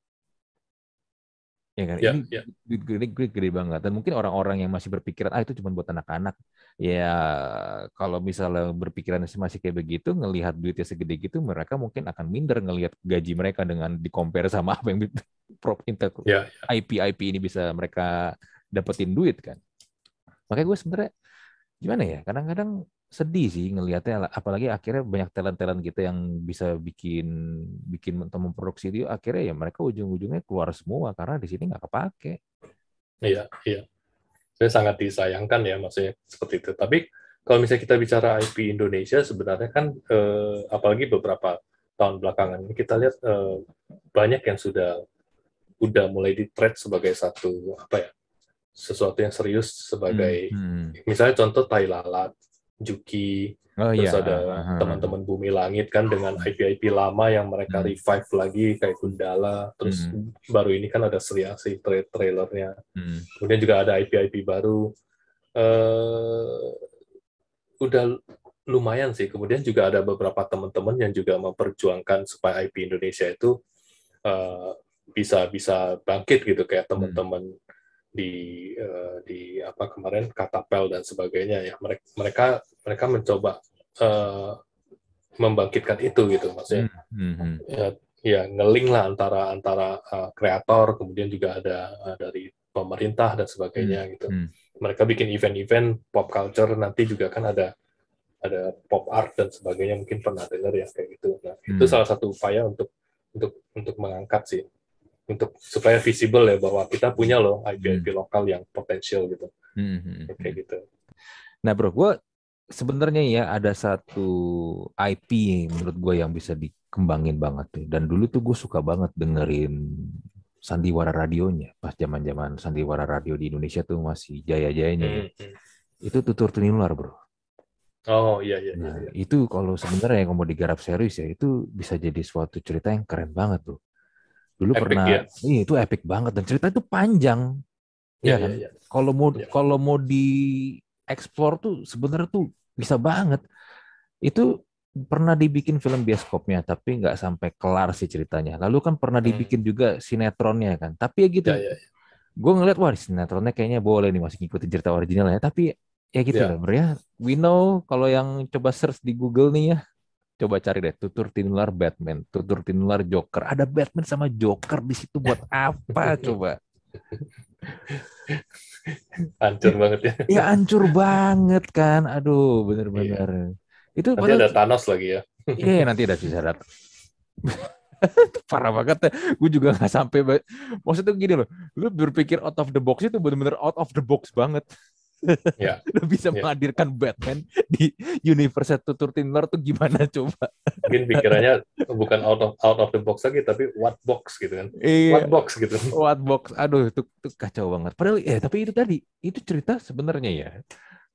Ya kan, ini gede banget. Dan mungkin orang-orang yang masih berpikiran, itu cuma buat anak-anak. Ya, kalau misalnya berpikiran masih kayak begitu, ngelihat duitnya segede gitu, mereka mungkin akan minder ngelihat gaji mereka dengan di-compare sama apa yang IP ini bisa mereka dapetin duit kan. Makanya gue sebenarnya, gimana ya, kadang-kadang sedih sih ngelihatnya, apalagi akhirnya banyak talent-talent kita yang bisa bikin atau memproduksi itu akhirnya ya mereka ujung-ujungnya keluar semua karena di sini nggak kepake. Iya. Saya sangat disayangkan ya maksudnya seperti itu. Tapi kalau misalnya kita bicara IP Indonesia sebenarnya kan apalagi beberapa tahun belakangan ini kita lihat banyak yang udah mulai di-treat sebagai sesuatu yang serius sebagai misalnya contoh Tai Lalat, Juki, terus ada teman-teman Bumi Langit kan dengan IP lama yang mereka revive lagi kayak Gundala, terus baru ini kan ada Sri Asih trailernya, kemudian juga ada IP baru, udah lumayan sih. Kemudian juga ada beberapa teman-teman yang juga memperjuangkan supaya IP Indonesia itu bisa bangkit gitu kayak teman-teman di kemarin Katapel dan sebagainya ya, mereka mencoba membangkitkan itu gitu maksudnya. Ya ngeling lah antara kreator, kemudian juga ada dari pemerintah dan sebagainya gitu. Mereka bikin event-event pop culture, nanti juga kan ada pop art dan sebagainya, mungkin pernah dengar ya kayak gitu. Nah, itu salah satu upaya untuk mengangkat sih, untuk supaya visible ya bahwa kita punya loh IP lokal yang potensial gitu. Kayak gitu. Nah, bro, gue sebenarnya ya ada satu IP menurut gue yang bisa dikembangin banget tuh. Dan dulu tuh gue suka banget dengerin sandiwara radionya pas zaman-zaman sandiwara radio di Indonesia tuh masih jaya-jayanya ya. Itu Tutur Tinular, bro. Oh iya. Itu kalau sebenarnya yang mau digarap serius ya itu bisa jadi suatu cerita yang keren banget tuh. Dulu Epic pernah, ya. iya itu epic banget dan cerita itu panjang, Ya, ya ya, kan? ya. Ya. Kalau mau dieksplor tuh sebenarnya tuh bisa banget. Itu pernah dibikin film bioskopnya, tapi nggak sampai kelar sih ceritanya. Lalu kan pernah Hmm. dibikin juga sinetronnya kan. Tapi ya gitu, Ya, ya, gue ngeliat wah sinetronnya kayaknya boleh nih masih ngikutin cerita originalnya. Tapi ya gitu lah, ya. bro ya. We know kalau yang coba search di Google nih ya, coba cari deh Tutur Tinular Batman, Tutur Tinular Joker. Ada Batman sama Joker di situ buat apa coba? Hancur banget ya. Ya hancur banget kan. Aduh, bener-bener. Iya. Itu Nanti padahal ada Thanos lagi ya. iya nanti ada bisa datang. Parah banget ya. Gue juga nggak sampai. Maksudnya gini loh. Lu berpikir out of the box itu bener-bener out of the box banget. Ya, Lu bisa ya. menghadirkan Batman di universe Tutur Tinular tuh gimana coba? Mungkin pikirannya bukan out of the box lagi, tapi what box gitu kan. Iya, What box gitu. what box. Aduh, itu kacau banget. Padahal tapi itu tadi, itu cerita sebenarnya ya.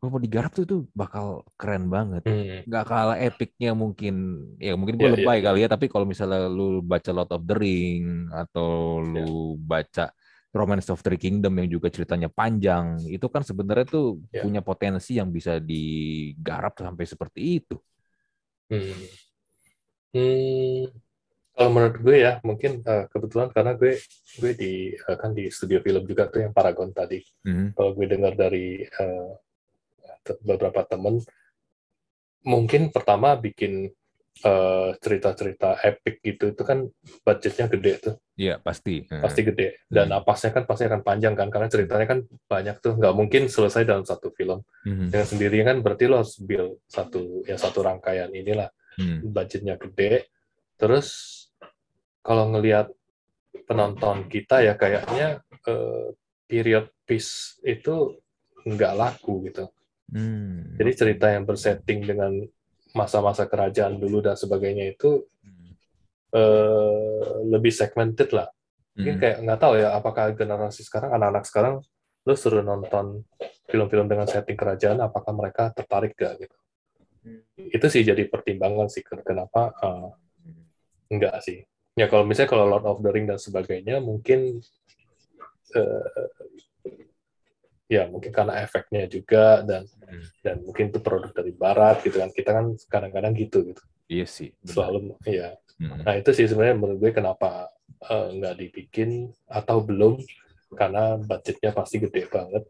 Kalau mau digarap tuh bakal keren banget. Hmm. Nggak kalah epicnya mungkin, ya mungkin gue Ya, ya, lebay ya. kali ya, tapi kalau misalnya lu baca Lord of the Ring atau lu Ya, baca Romance of the Kingdom yang juga ceritanya panjang, itu kan sebenarnya tuh ya. punya potensi yang bisa digarap sampai seperti itu. Hmm. Hmm. Kalau menurut gue ya, mungkin kebetulan karena gue kan di studio film juga tuh yang Paragon tadi. Mhm. Kalau gue dengar dari beberapa temen, mungkin pertama bikin cerita-cerita epic gitu itu kan budgetnya gede tuh, Iya pasti. pasti gede, dan Mhm. napasnya kan pasti akan panjang kan karena ceritanya kan banyak tuh, nggak mungkin selesai dalam satu film Mhm. dengan sendirinya kan, berarti lo harus build satu rangkaian inilah, Mhm. budgetnya gede. Terus kalau ngelihat penonton kita ya kayaknya period piece itu nggak laku gitu. Jadi Oke. cerita yang bersetting dengan masa-masa kerajaan dulu dan sebagainya itu Mhm. lebih segmented lah. Mungkin Mhm. kayak nggak tahu ya apakah generasi sekarang, anak-anak sekarang, lo suruh nonton film-film dengan setting kerajaan, apakah mereka tertarik gak gitu. Itu sih jadi pertimbangan sih kenapa enggak sih. Ya kalau misalnya kalau Lord of the Ring dan sebagainya mungkin eh, ya mungkin karena efeknya juga, Mhm. dan mungkin itu produk dari barat gitu kan, kita kan kadang-kadang gitu Iya sih, benar. selalu ya. Mhm. Nah itu sih sebenarnya menurut gue kenapa nggak dibikin atau belum, karena budgetnya pasti gede banget,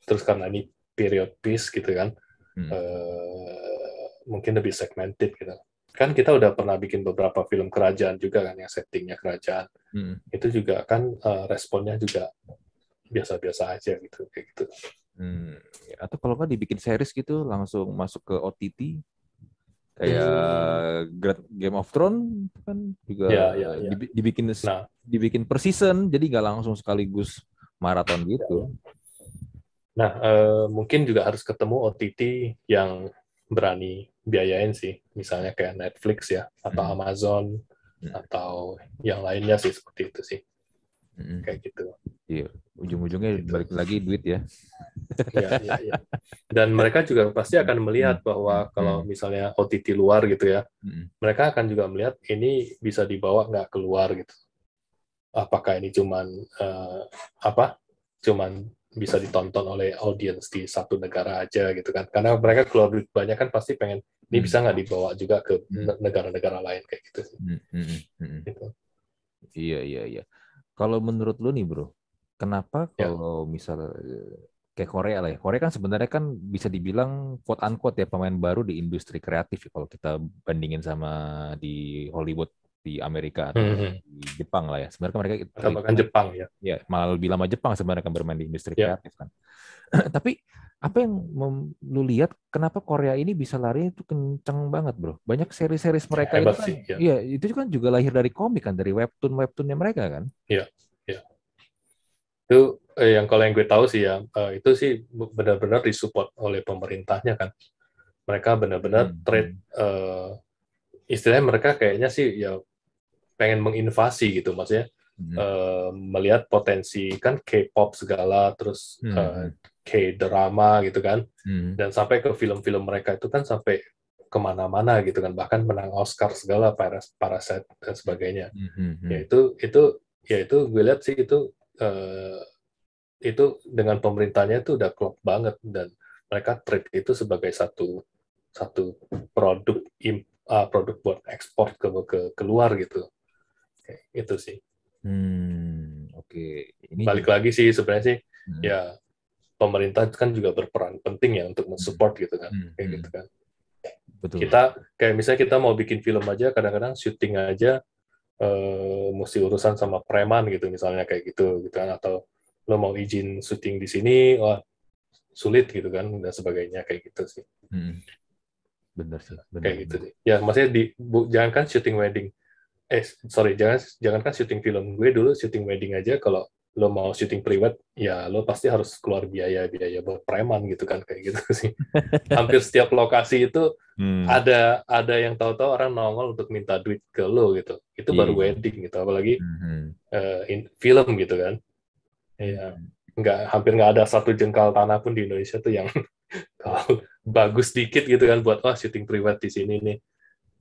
terus karena ini period piece gitu kan, Mhm. mungkin lebih segmented gitu kan. Kita udah pernah bikin beberapa film kerajaan juga kan yang settingnya kerajaan, Mhm. itu juga kan responnya juga biasa-biasa aja gitu kayak gitu. Hmm. Atau kalau nggak dibikin series gitu langsung masuk ke OTT kayak Hmm, Game of Thrones kan juga ya, ya, ya. dibikin Nah, dibikin per season jadi nggak langsung sekaligus maraton ya, gitu. ya. Nah, mungkin juga harus ketemu OTT yang berani biayain sih, misalnya kayak Netflix ya, atau Hmm. Amazon, Hmm. atau yang lainnya sih seperti itu sih, Hmm. kayak gitu, Iya, ujung-ujungnya seperti itu. balik lagi duit ya. Ya, ya, ya. Dan mereka juga pasti akan Hmm. melihat Hmm. bahwa kalau Hmm. misalnya OTT luar gitu ya, Hmm. mereka akan juga melihat ini bisa dibawa nggak keluar gitu. Apakah ini cuman apa? Cuman bisa ditonton oleh audiens di satu negara aja gitu kan? Karena mereka keluar duit banyak kan pasti pengen ini Hmm. bisa nggak dibawa juga ke Hmm. negara-negara lain kayak gitu sih. Hmm. Hmm. Hmm. Gitu. Iya, iya, iya. Kalau menurut lu nih, Bro, kenapa Ya. kalau misal kayak Korea lah ya. Korea kan sebenarnya kan bisa dibilang quote unquote ya pemain baru di industri kreatif ya, kalau kita bandingin sama di Hollywood di Amerika atau Hmm. di Jepang lah ya. Sebenarnya kan mereka Atau bahkan terhitung Jepang ya. ya malah lebih lama Jepang sebenarnya kan bermain di industri Ya. kreatif kan. Tapi apa yang lu lihat kenapa Korea ini bisa lari itu kenceng banget, Bro? Banyak seri-series mereka itu Hebat kan, sih ya. iya itu kan juga lahir dari komik kan, dari webtoonnya mereka kan. Ya. Ya. Itu yang kalau yang gue tahu sih ya, itu sih benar-benar disupport oleh pemerintahnya kan. Mereka benar-benar Hmm, trade, hmm, istilahnya mereka kayaknya sih ya pengen menginvasi gitu, maksudnya hmm, melihat potensi kan K-pop segala, terus hmm, K-drama gitu kan, hmm, dan sampai ke film-film mereka itu kan sampai kemana-mana gitu kan, bahkan menang Oscar segala, Parasite dan sebagainya. hmm, hmm, Ya hmm, itu ya itu gue lihat sih itu dengan pemerintahnya itu udah klop banget, dan mereka treat itu sebagai satu satu produk buat ekspor ke keluar gitu. Kayak itu sih. Oke. Ini Balik juga. lagi sih sebenarnya sih, Hmm, ya pemerintah kan juga berperan penting ya untuk hmm, mensupport gitu kan, hmm, kayak hmm. gitu kan. Betul. Kita kayak misalnya kita mau bikin film aja, kadang-kadang syuting aja mesti urusan sama preman gitu misalnya, kayak gitu gitu kan, atau lo mau izin syuting di sini, wah sulit gitu kan, dan sebagainya, kayak gitu sih. Hmm, bener sih, Kayak bener. gitu sih. Ya maksudnya jangan kan syuting wedding, sorry, jangan kan syuting film, gue dulu syuting wedding aja, kalau lo mau syuting private ya lo pasti harus keluar biaya buat preman gitu kan, kayak gitu sih. Hampir setiap lokasi itu Hmm, ada yang tahu-tahu orang nongol untuk minta duit ke lo gitu. Itu baru iya. wedding gitu, apalagi Hmm, film gitu kan. Ya, hmm. hampir nggak ada satu jengkal tanah pun di Indonesia tuh yang kalau bagus dikit gitu kan, buat syuting private di sini nih.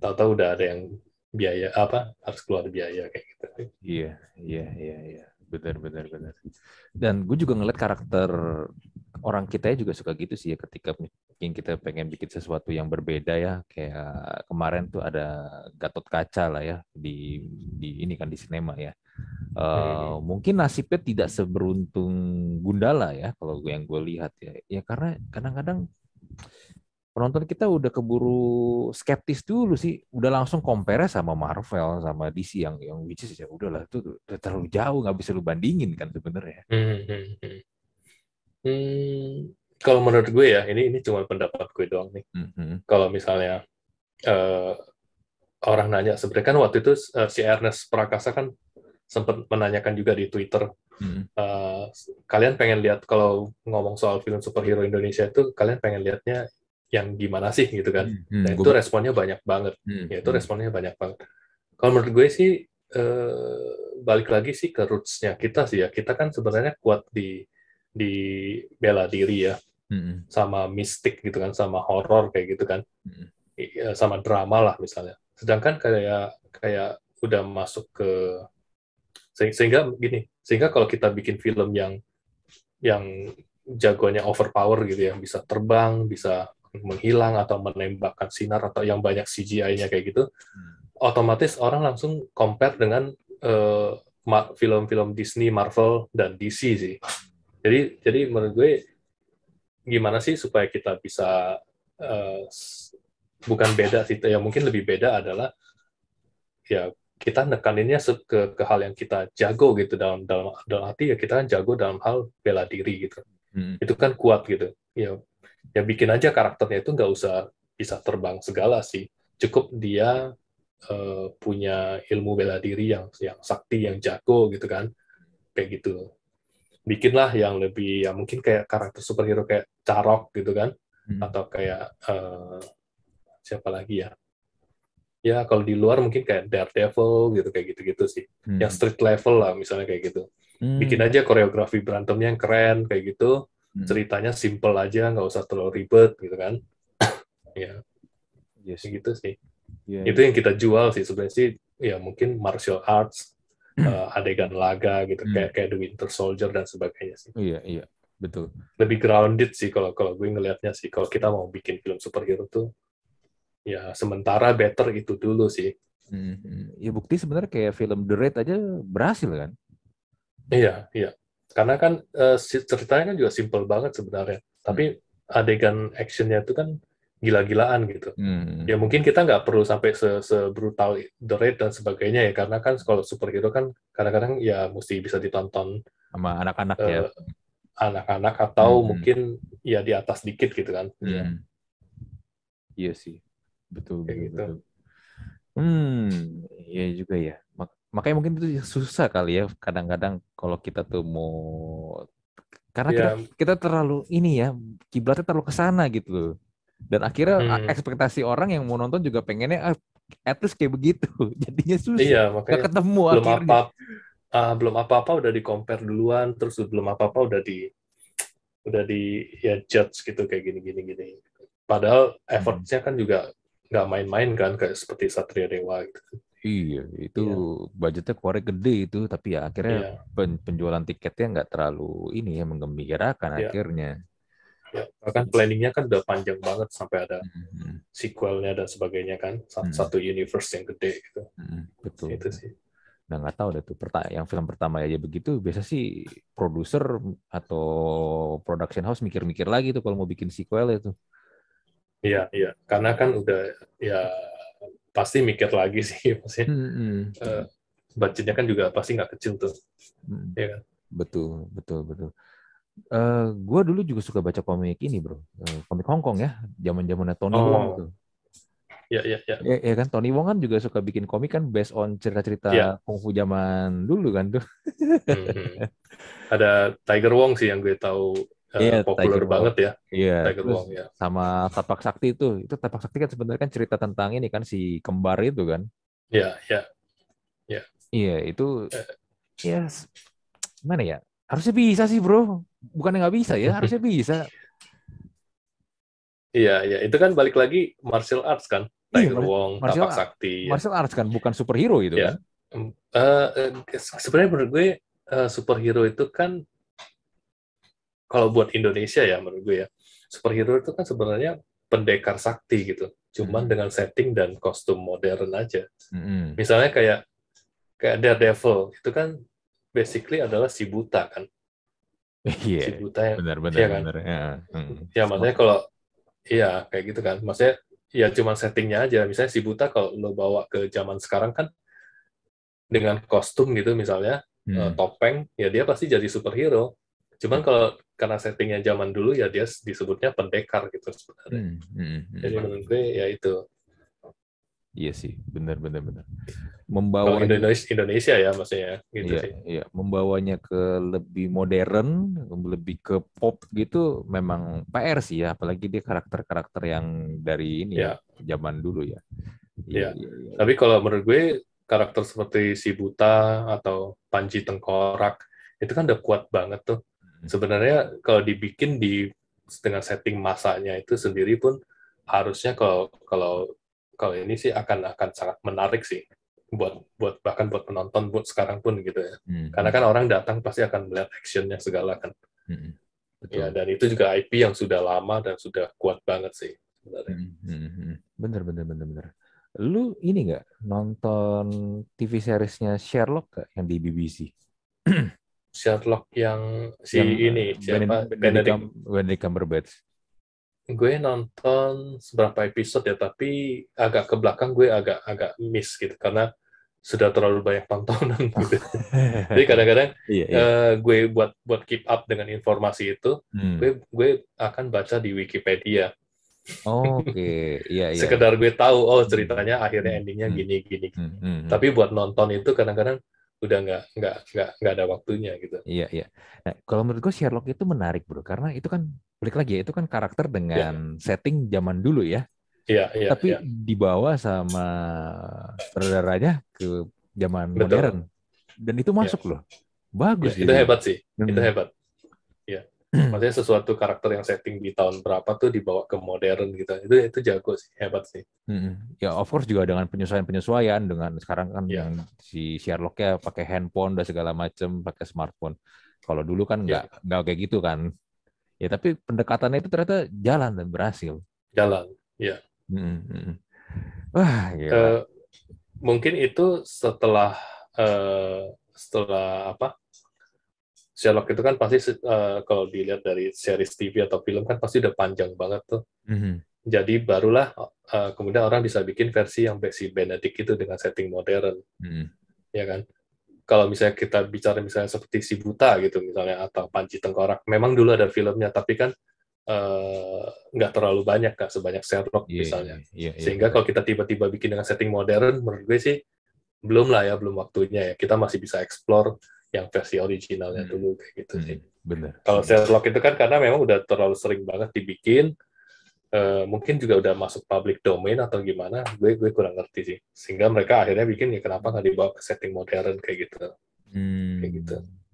Tahu-tahu udah ada yang biaya apa, harus keluar biaya kayak gitu. Iya, iya, iya, iya. Benar, benar, benar. Dan gue juga ngeliat karakter orang kita juga suka gitu sih ya, ketika mungkin kita pengen bikin sesuatu yang berbeda ya. Kayak kemarin tuh ada Gatot Kaca lah ya di ini kan di sinema ya. Hmm. Mungkin nasibnya tidak seberuntung Gundala ya kalau yang gue lihat ya. Ya karena kadang-kadang penonton kita udah keburu skeptis dulu sih, udah langsung compare sama Marvel sama DC yang which is ya udahlah itu udah terlalu jauh, nggak bisa lu bandingin kan sebenarnya. Hmm, hmm, hmm. Kalau menurut gue ya, ini cuma pendapat gue doang nih. Mhm. Kalau misalnya eh, orang nanya, sebenarnya kan waktu itu si Ernest Prakasa kan sempat menanyakan juga di Twitter, Mhm. eh, kalian pengen lihat kalau ngomong soal film superhero Indonesia itu, kalian pengen lihatnya yang gimana sih gitu kan? Dan itu Gue responnya banyak banget. Ya itu responnya banyak banget. Kalau menurut gue sih balik lagi sih ke roots-nya kita sih ya. Kita kan sebenarnya kuat di bela diri ya, sama mistik gitu kan, sama horor kayak gitu kan, sama drama lah misalnya. Sedangkan kayak kayak udah masuk ke sehingga kalau kita bikin film yang jagoannya overpower gitu ya, bisa terbang, bisa menghilang atau menembakkan sinar, atau yang banyak CGI-nya kayak gitu, otomatis orang langsung compare dengan eh, film-film Disney, Marvel, dan DC sih. Jadi menurut gue, gimana sih supaya kita bisa eh, bukan beda sih, yang mungkin lebih beda adalah ya kita nekaninnya ke hal yang kita jago gitu, dalam dalam arti ya kita kan jago dalam hal bela diri gitu. Itu kan kuat gitu. Ya bikin aja karakternya itu nggak usah bisa terbang segala sih. Cukup dia punya ilmu bela diri yang sakti, yang jago gitu kan, kayak gitu. Bikinlah yang lebih, ya mungkin kayak karakter superhero kayak Carok gitu kan, atau kayak siapa lagi ya, ya kalau di luar mungkin kayak Daredevil gitu, kayak gitu-gitu sih, yang street level lah misalnya, kayak gitu. Bikin aja koreografi berantemnya yang keren kayak gitu, ceritanya simple aja, nggak usah terlalu ribet gitu kan. Ya Iya kayak sih. gitu sih. Iya, Itu iya. yang kita jual sih sebenarnya sih, ya mungkin martial arts, adegan laga gitu, kayak kayak The Winter Soldier dan sebagainya sih. Iya, iya, betul. Lebih grounded sih kalau kalau gue ngelihatnya sih, kalau kita mau bikin film superhero tuh, ya sementara better itu dulu sih. Ya bukti sebenarnya kayak film The Raid aja berhasil kan? Iya, iya. Karena kan ceritanya kan juga simple banget sebenarnya, tapi adegan actionnya itu kan gila-gilaan gitu. Hmm. Ya mungkin kita nggak perlu sampai sebrutal The Raid dan sebagainya ya, karena kan kalau superhero kan kadang-kadang ya mesti bisa ditonton Sama anak-anak ya. eh, anak-anak, atau Hmm. mungkin ya di atas dikit gitu kan. Iya, Hmm. Iya sih, betul, kayak betul, gitu. betul. Iya juga ya. Makanya mungkin itu susah kali ya kadang-kadang kalau kita tuh mau, karena kita Ya, kita terlalu ini ya, kiblatnya terlalu ke sana gitu loh. Dan akhirnya hmm, ekspektasi orang yang mau nonton juga pengennya at least kayak begitu. Jadinya susah. iya Gak makanya ketemu belum akhirnya. apa belum apa-apa udah di compare duluan, terus belum apa-apa udah di ya judge gitu, kayak gini. Padahal Hmm. effortnya kan juga nggak main-main kan, kayak seperti Satria Dewa gitu. Iya, itu Iya, budgetnya keluarnya gede itu, tapi ya akhirnya iya, penjualan tiketnya nggak terlalu ini ya menggembirakan iya. akhirnya. Ya. Bahkan planningnya kan udah panjang banget sampai ada Mhm, sequelnya dan sebagainya kan. mhm, Satu universe yang gede gitu. betul. Itu sih. Nah nggak tahu deh tuh, yang film pertama aja begitu, biasa sih produser atau production house mikir-mikir lagi tuh kalau mau bikin sequel itu. Iya, iya. Karena kan udah ya pasti mikir lagi sih. Maksudnya Hmm, eh, budgetnya kan juga pasti nggak kecil tuh. hmm. Ya kan? Betul, betul, betul. Gue dulu juga suka baca komik ini, bro. Komik Hong Kong ya, zaman-zamannya Tony Wong itu. Oh, ya, ya, ya. Ya kan, Tony Wong kan juga suka bikin komik kan based on cerita-cerita Ya. kungfu zaman dulu kan tuh. Mhm. Ada Tiger Wong sih yang gue tahu Iya, populer Tiger Wong. banget ya. Iya, Tiger terus Wong ya. sama Tapak Sakti itu. Itu Tapak Sakti kan sebenarnya kan cerita tentang ini kan si kembar itu kan. Ya, ya, ya. Iya, itu Eh, ya gimana ya? Harusnya bisa sih, bro. Bukannya nggak bisa ya, harusnya bisa. Iya, iya. Itu kan balik lagi martial arts kan. Iya, Tiger Wong, martial Tapak Sakti ya. martial arts kan, bukan superhero itu kan. Ya. Sebenarnya menurut gue superhero itu kan kalau buat Indonesia ya menurut gue ya, superhero itu kan sebenarnya pendekar sakti gitu. Cuman Mm-mm. dengan setting dan kostum modern aja. Mm-mm. Misalnya kayak kayak Daredevil itu kan basically adalah si buta kan. Iya, Si buta yang benar benar ya kan. benar. Ya, Ya Sama. maksudnya kalau iya kayak gitu kan. Maksudnya ya cuman settingnya aja. Misalnya si buta kalau lo bawa ke zaman sekarang kan dengan kostum gitu misalnya Mm. topeng ya dia pasti jadi superhero. Cuman kalau karena settingnya zaman dulu ya dia disebutnya pendekar gitu sebenarnya. Mm, mm, Jadi mm. menurut gue ya itu. Iya sih, benar benar benar. Kalau Membawanya, Indonesia ya maksudnya gitu iya sih. iya, membawanya ke lebih modern, lebih ke pop gitu, memang PR sih ya. Apalagi dia karakter-karakter yang dari ini ya, Ya, zaman dulu ya. Iya ya. iya iya. Tapi kalau menurut gue karakter seperti si Buta atau Panji Tengkorak itu kan udah kuat banget tuh. Sebenarnya kalau dibikin di dengan setting masanya itu sendiri pun harusnya kalau kalau kalau ini sih akan sangat menarik sih buat buat bahkan buat penonton buat sekarang pun gitu ya. Mm, Karena kan mm, orang datang pasti akan melihat actionnya segala kan. mm. Ya, Betul. dan itu juga IP yang sudah lama dan sudah kuat banget sih sebenarnya. Bener, bener, bener, bener. Lu ini nggak nonton TV seriesnya Sherlock gak yang di BBC? Sherlock yang si Yang ini siapa Benedict. Benedict Cumberbatch. Gue nonton seberapa episode ya, tapi agak ke belakang gue agak agak miss gitu karena sudah terlalu banyak tontonan gitu. Jadi kadang-kadang Iya, iya. gue buat buat keep up dengan informasi itu, Hmm. gue akan baca di Wikipedia. Oke, iya, iya. Sekedar gue tahu, oh Hmm. ceritanya akhirnya Hmm. endingnya Hmm. gini gini. Hmm. Hmm. Hmm. Tapi buat nonton itu kadang-kadang udah nggak ada waktunya gitu. Iya, iya. Nah, kalau menurut gue Sherlock itu menarik, bro, karena itu kan balik lagi ya, itu kan karakter dengan Ya, setting zaman dulu ya, iya, iya, tapi iya, dibawa sama sutradaranya ke zaman modern, betul. dan itu Ya, masuk loh, bagus ya, itu jadi. hebat sih, itu Hmm. hebat. Ya, maksudnya sesuatu karakter yang setting di tahun berapa tuh dibawa ke modern gitu. Itu jago sih, hebat sih. Ya, of course juga dengan penyesuaian-penyesuaian dengan sekarang kan Ya, yang si Sherlocknya pakai handphone dan segala macam, pakai smartphone. Kalau dulu kan ya, nggak kayak gitu kan. Ya, tapi pendekatannya itu ternyata jalan dan berhasil. jalan. Ya, Mm, mm. Wah, gila. Eh, mungkin itu setelah apa? Sherlock itu kan pasti kalau dilihat dari series TV atau film kan pasti udah panjang banget tuh. Mhm. Jadi barulah kemudian orang bisa bikin versi yang si Benedict itu dengan setting modern, Mhm. ya kan? Kalau misalnya kita bicara misalnya seperti si Buta gitu misalnya atau Panji Tengkorak, memang dulu ada filmnya tapi kan nggak terlalu banyak kak sebanyak Sherlock Iya, iya, misalnya. iya, iya, Sehingga benar. kalau kita tiba-tiba bikin dengan setting modern, menurut gue sih belum lah ya, belum waktunya ya. Kita masih bisa explore yang versi originalnya Mhm. dulu kayak gitu sih. Mhm. Benar. Kalau Mhm. Sherlock itu kan karena memang udah terlalu sering banget dibikin, mungkin juga udah masuk public domain atau gimana, gue kurang ngerti sih. Sehingga mereka akhirnya bikin ya kenapa nggak dibawa ke setting modern kayak gitu. Hmm.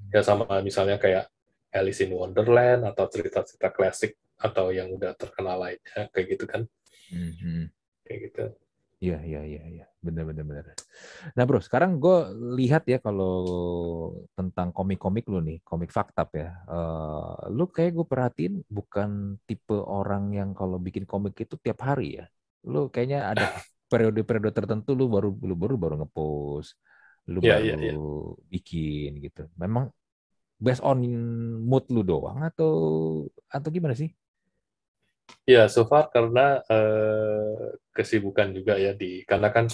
Ya sama misalnya kayak Alice in Wonderland atau cerita-cerita klasik atau yang udah terkenal lainnya kayak gitu kan, Mhm. kayak gitu. Iya, iya, iya, iya. Benar, benar, benar. Nah, bro, sekarang gue lihat ya kalau tentang komik-komik lu nih, komik faktab ya. Lu kayak gue perhatiin bukan tipe orang yang kalau bikin komik itu tiap hari ya. Lu kayaknya ada periode-periode tertentu lu baru ngepost, lu Ya, baru ya, ya. bikin gitu. Memang based on mood lu doang atau gimana sih? Ya, so far karena kesibukan juga ya karena kan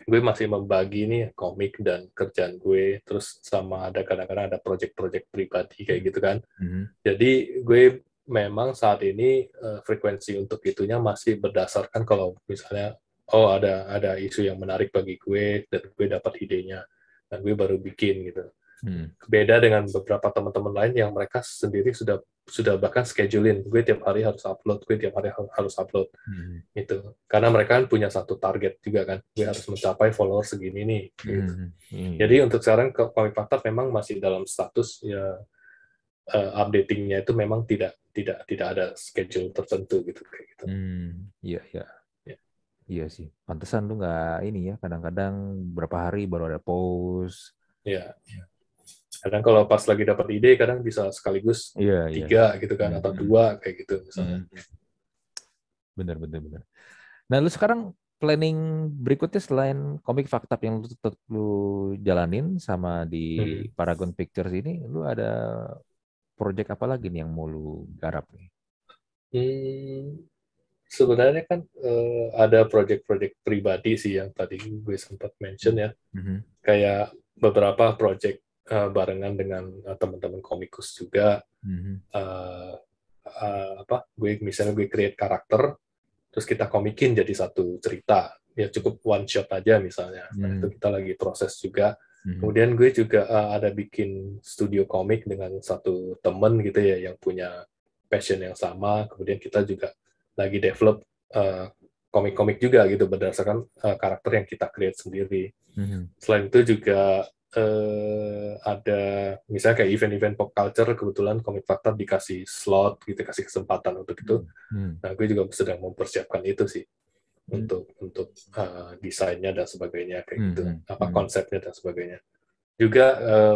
gue masih membagi nih komik dan kerjaan gue, terus sama ada kadang-kadang ada project-project pribadi kayak gitu kan. Mhm. Jadi gue memang saat ini frekuensi untuk itunya masih berdasarkan kalau misalnya oh ada isu yang menarik bagi gue dan gue dapat idenya dan gue baru bikin gitu. Hmm. Beda dengan beberapa teman-teman lain yang mereka sendiri sudah bahkan schedulein gue tiap hari harus upload, gue tiap hari harus upload Hmm. gitu. Karena mereka kan punya satu target juga kan, gue harus mencapai follower segini nih gitu. Hmm. Iya. Jadi untuk sekarang ke Komik Fakta memang masih dalam status ya updatingnya itu memang tidak ada schedule tertentu gitu kayak gitu. Iya, iya. Ya. Iya sih, pantesan lu nggak ini ya, kadang-kadang berapa hari baru ada post. Ya. Kadang kalau pas lagi dapat ide, kadang bisa sekaligus Iya, iya. 3 gitu kan, atau Hmm. 2 kayak gitu misalnya. Hmm. Bener, bener, bener. Nah, lu sekarang planning berikutnya selain komik fakta yang lu jalanin sama di Hmm. Paragon Pictures ini, lu ada project apa lagi nih yang mau lu garap nih? Hmm, sebenarnya kan ada project-project pribadi sih yang tadi gue sempat mention ya, Mhm. kayak beberapa project barengan dengan teman-teman komikus juga. Mhm. Uh, gue misalnya gue create karakter, terus kita komikin jadi satu cerita, ya cukup one shot aja misalnya. Nah itu Mhm. kita lagi proses juga. Mhm. Kemudian gue juga ada bikin studio komik dengan satu temen gitu ya yang punya passion yang sama. Kemudian kita juga lagi develop uh, komik-komik juga gitu berdasarkan karakter yang kita create sendiri. Mhm. Selain itu juga ada misalnya kayak event-event pop culture, kebetulan Komik Fakta dikasih slot gitu, kasih kesempatan untuk itu. Mhm. Nah, gue juga sedang mempersiapkan itu sih Mhm. untuk desainnya dan sebagainya kayak gitu, Mhm. apa Mhm. konsepnya dan sebagainya. Juga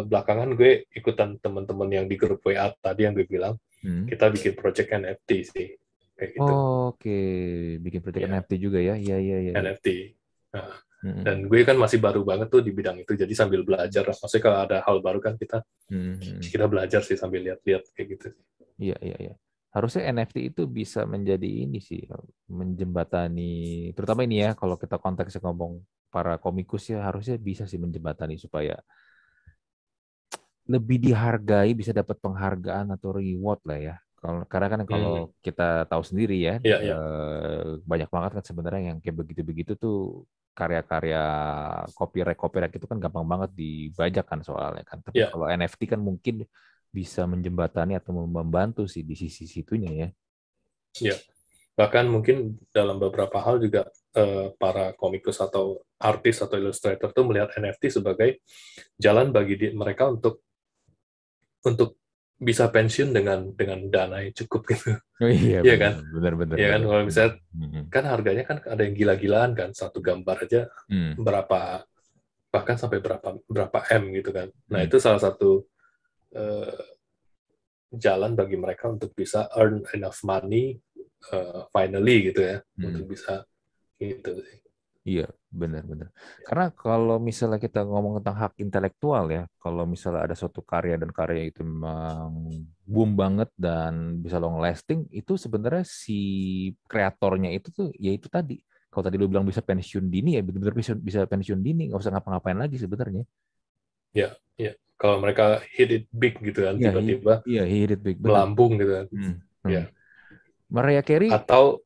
belakangan gue ikutan teman-teman yang di grup WA tadi yang gue bilang, Mhm. kita bikin project NFT sih kayak gitu. Oke, bikin project Ya, NFT juga ya. Iya, iya, iya, iya. NFT. Nah, dan Mhm. gue kan masih baru banget tuh di bidang itu, jadi sambil belajar. Maksudnya kalau ada hal baru kan kita Mhm. kita belajar sih sambil lihat-lihat kayak gitu. Iya, iya, iya. Harusnya NFT itu bisa menjadi ini sih, menjembatani, terutama ini ya, kalau kita konteksnya ngomong para komikus ya, harusnya bisa sih menjembatani supaya lebih dihargai, bisa dapat penghargaan atau reward lah ya. Karena kan kalau Hmm. kita tahu sendiri ya, Ya, ya, banyak banget kan sebenarnya yang kayak begitu-begitu tuh karya-karya copyright itu kan gampang banget dibajak kan soalnya kan. Tapi ya, kalau NFT kan mungkin bisa menjembatani atau membantu sih di sisi situnya ya. ya. Bahkan mungkin dalam beberapa hal juga para komikus atau artis atau ilustrator tuh melihat NFT sebagai jalan bagi mereka untuk bisa pensiun dengan dana yang cukup gitu. Oh iya, Iya benar, kan? benar, benar, Iya kan benar. kalau misalnya Hmm. kan harganya kan ada yang gila-gilaan kan, satu gambar aja Hmm. berapa, bahkan sampai berapa berapa M gitu kan. Nah, Hmm. itu salah satu eh, jalan bagi mereka untuk bisa earn enough money finally gitu ya, Hmm. untuk bisa gitu sih. Iya, benar-benar. Karena kalau misalnya kita ngomong tentang hak intelektual ya, kalau misalnya ada suatu karya dan karya itu memang boom banget dan bisa long lasting, itu sebenarnya si kreatornya itu tuh, ya itu tadi. Kalau tadi lu bilang bisa pensiun dini ya, benar-benar bisa pensiun dini, nggak usah ngapa-ngapain lagi sebenarnya. Ya, ya. Kalau mereka hit it big gitu kan, Iya, tiba-tiba iya, he did big, benar. melambung gitu kan. Hmm. Hmm. Ya. Mariah Carey, Atau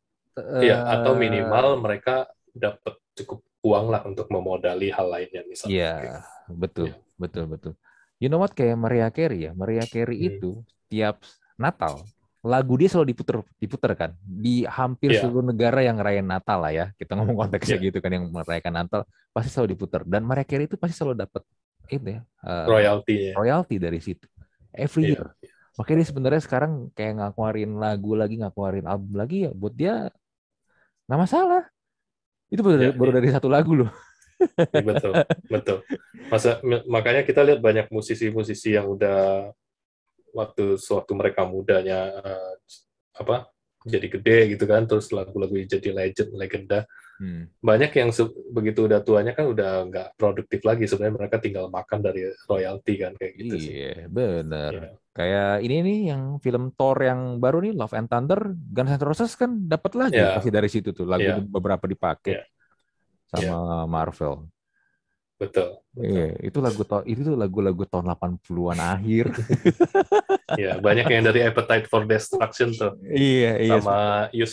ya, atau eh, minimal mereka dapat cukup uang lah untuk memodali hal lainnya iya, misalnya. Kayak gitu. betul, Ya. betul, betul. You know what, kayak Mariah Carey ya. Mariah Carey Hmm. itu tiap Natal lagu dia selalu diputer, diputer kan di hampir Ya, seluruh negara yang ngerayain Natal lah ya. Kita ngomong konteksnya ya. gitu kan yang merayakan Natal pasti selalu diputer dan Mariah Carey itu pasti selalu dapat itu ya Royaltinya. royalti dari situ every Ya. year. Makanya dia sebenarnya sekarang kayak ngakuarin lagu lagi, ngakuarin album lagi ya buat dia nggak masalah. Itu baru Ya, baru ya, dari satu lagu loh. ya, betul, betul. Makanya kita lihat banyak musisi-musisi yang udah sewaktu mereka mudanya apa jadi gede gitu kan, terus lagu-lagu jadi legenda. Hmm. Banyak yang begitu udah tuanya kan udah nggak produktif lagi, sebenarnya mereka tinggal makan dari royalti kan, kayak gitu sih. Iya, bener. Ya, Kayak ini nih yang film Thor yang baru nih, Love and Thunder, Guns N' Roses kan dapat lagi pasti ya, dari situ tuh lagunya ya, beberapa dipakai ya, sama ya, Marvel. betul, Iya, betul. itu tuh lagu-lagu tahun 80-an akhir. Ya, banyak yang dari Appetite for Destruction tuh, Iya, iya. sama Use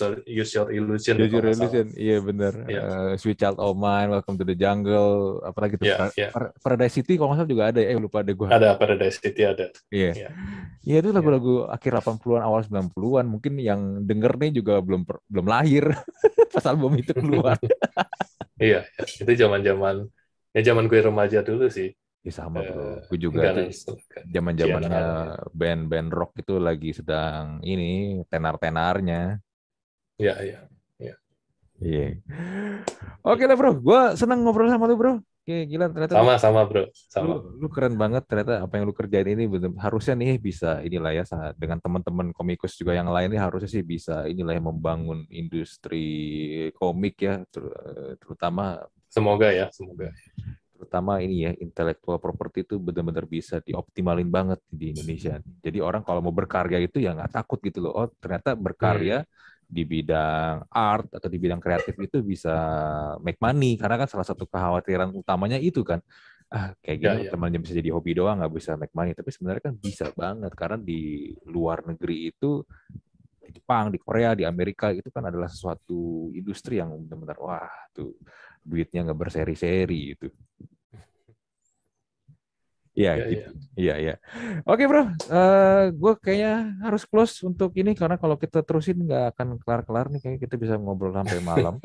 Your Illusion Use kalau Your nggak salah. Illusion, iya bener. Ya, Sweet Child O' Mine, Welcome to the Jungle, apalagi tuh ya, ya. Paradise City kalau nggak salah juga ada. Lupa deh gue. Ada Paradise City ada. Iya. Ya, Iya itu ya, lagu-lagu akhir 80-an awal 90-an. Mungkin yang denger nih juga belum lahir pas album itu keluar. iya. Ya. Itu zaman gue remaja dulu sih. Ya sama bro. Gue juga tuh Guns, zaman-zamannya Gianna. band-band rock itu lagi sedang ini tenar-tenarnya. Ya, ya, ya. Iya. Oke lah bro, gue seneng ngobrol sama lu bro. Oke, gila ternyata Sama-sama bro, lu sama. lu keren banget ternyata apa yang lu kerjain ini bener, harusnya nih bisa inilah ya dengan teman-teman komikus juga yang lain nih harusnya sih bisa inilah yang membangun industri komik ya terutama Semoga ya, semoga. terutama ini ya intellectual property itu benar-benar bisa dioptimalin banget di Indonesia. Jadi orang kalau mau berkarya itu ya nggak takut gitu loh. Oh ternyata berkarya Hmm. di bidang art atau di bidang kreatif itu bisa make money karena kan salah satu kekhawatiran utamanya itu kan kayak gini Ya, ya. teman bisa jadi hobi doang nggak bisa make money tapi sebenarnya kan bisa banget karena di luar negeri itu di Jepang, di Korea, di Amerika itu kan adalah sesuatu industri yang benar-benar wah tuh duitnya nggak berseri-seri itu. Iya Ya, gitu. ya. Iya, iya. Oke bro, gue kayaknya harus close untuk ini karena kalau kita terusin nggak akan kelar-kelar nih. Kayak kita bisa ngobrol sampai malam.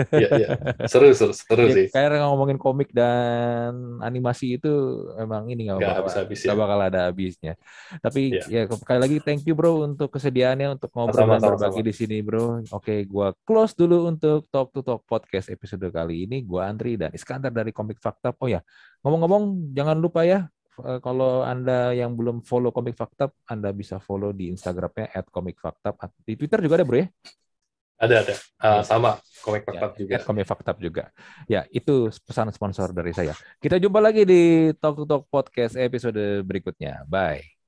Ya, ya. Seru, seru, seru Ya, sih. kayak ngomongin komik dan animasi itu emang ini Nggak habis-habis nggak ya. bakal ada habisnya. Tapi Ya, ya sekali lagi thank you bro untuk kesediaannya untuk ngobrol dan sama-sama, berbagi sama. di sini bro. Oke, gua close dulu untuk Talk to Talk podcast episode kali ini. Gua Andri dan Iskandar dari Komik Fakta. Oh ya, ngomong-ngomong jangan lupa ya kalau Anda yang belum follow Komik Fakta, Anda bisa follow di Instagramnya @komikfakta. Di Twitter juga ada bro ya. Ada. Iya. Sama, Komik Ya, Fakta juga. Komik Faktab juga. Ya, itu pesan sponsor dari saya. Kita jumpa lagi di Talk to Talk Podcast episode berikutnya. Bye.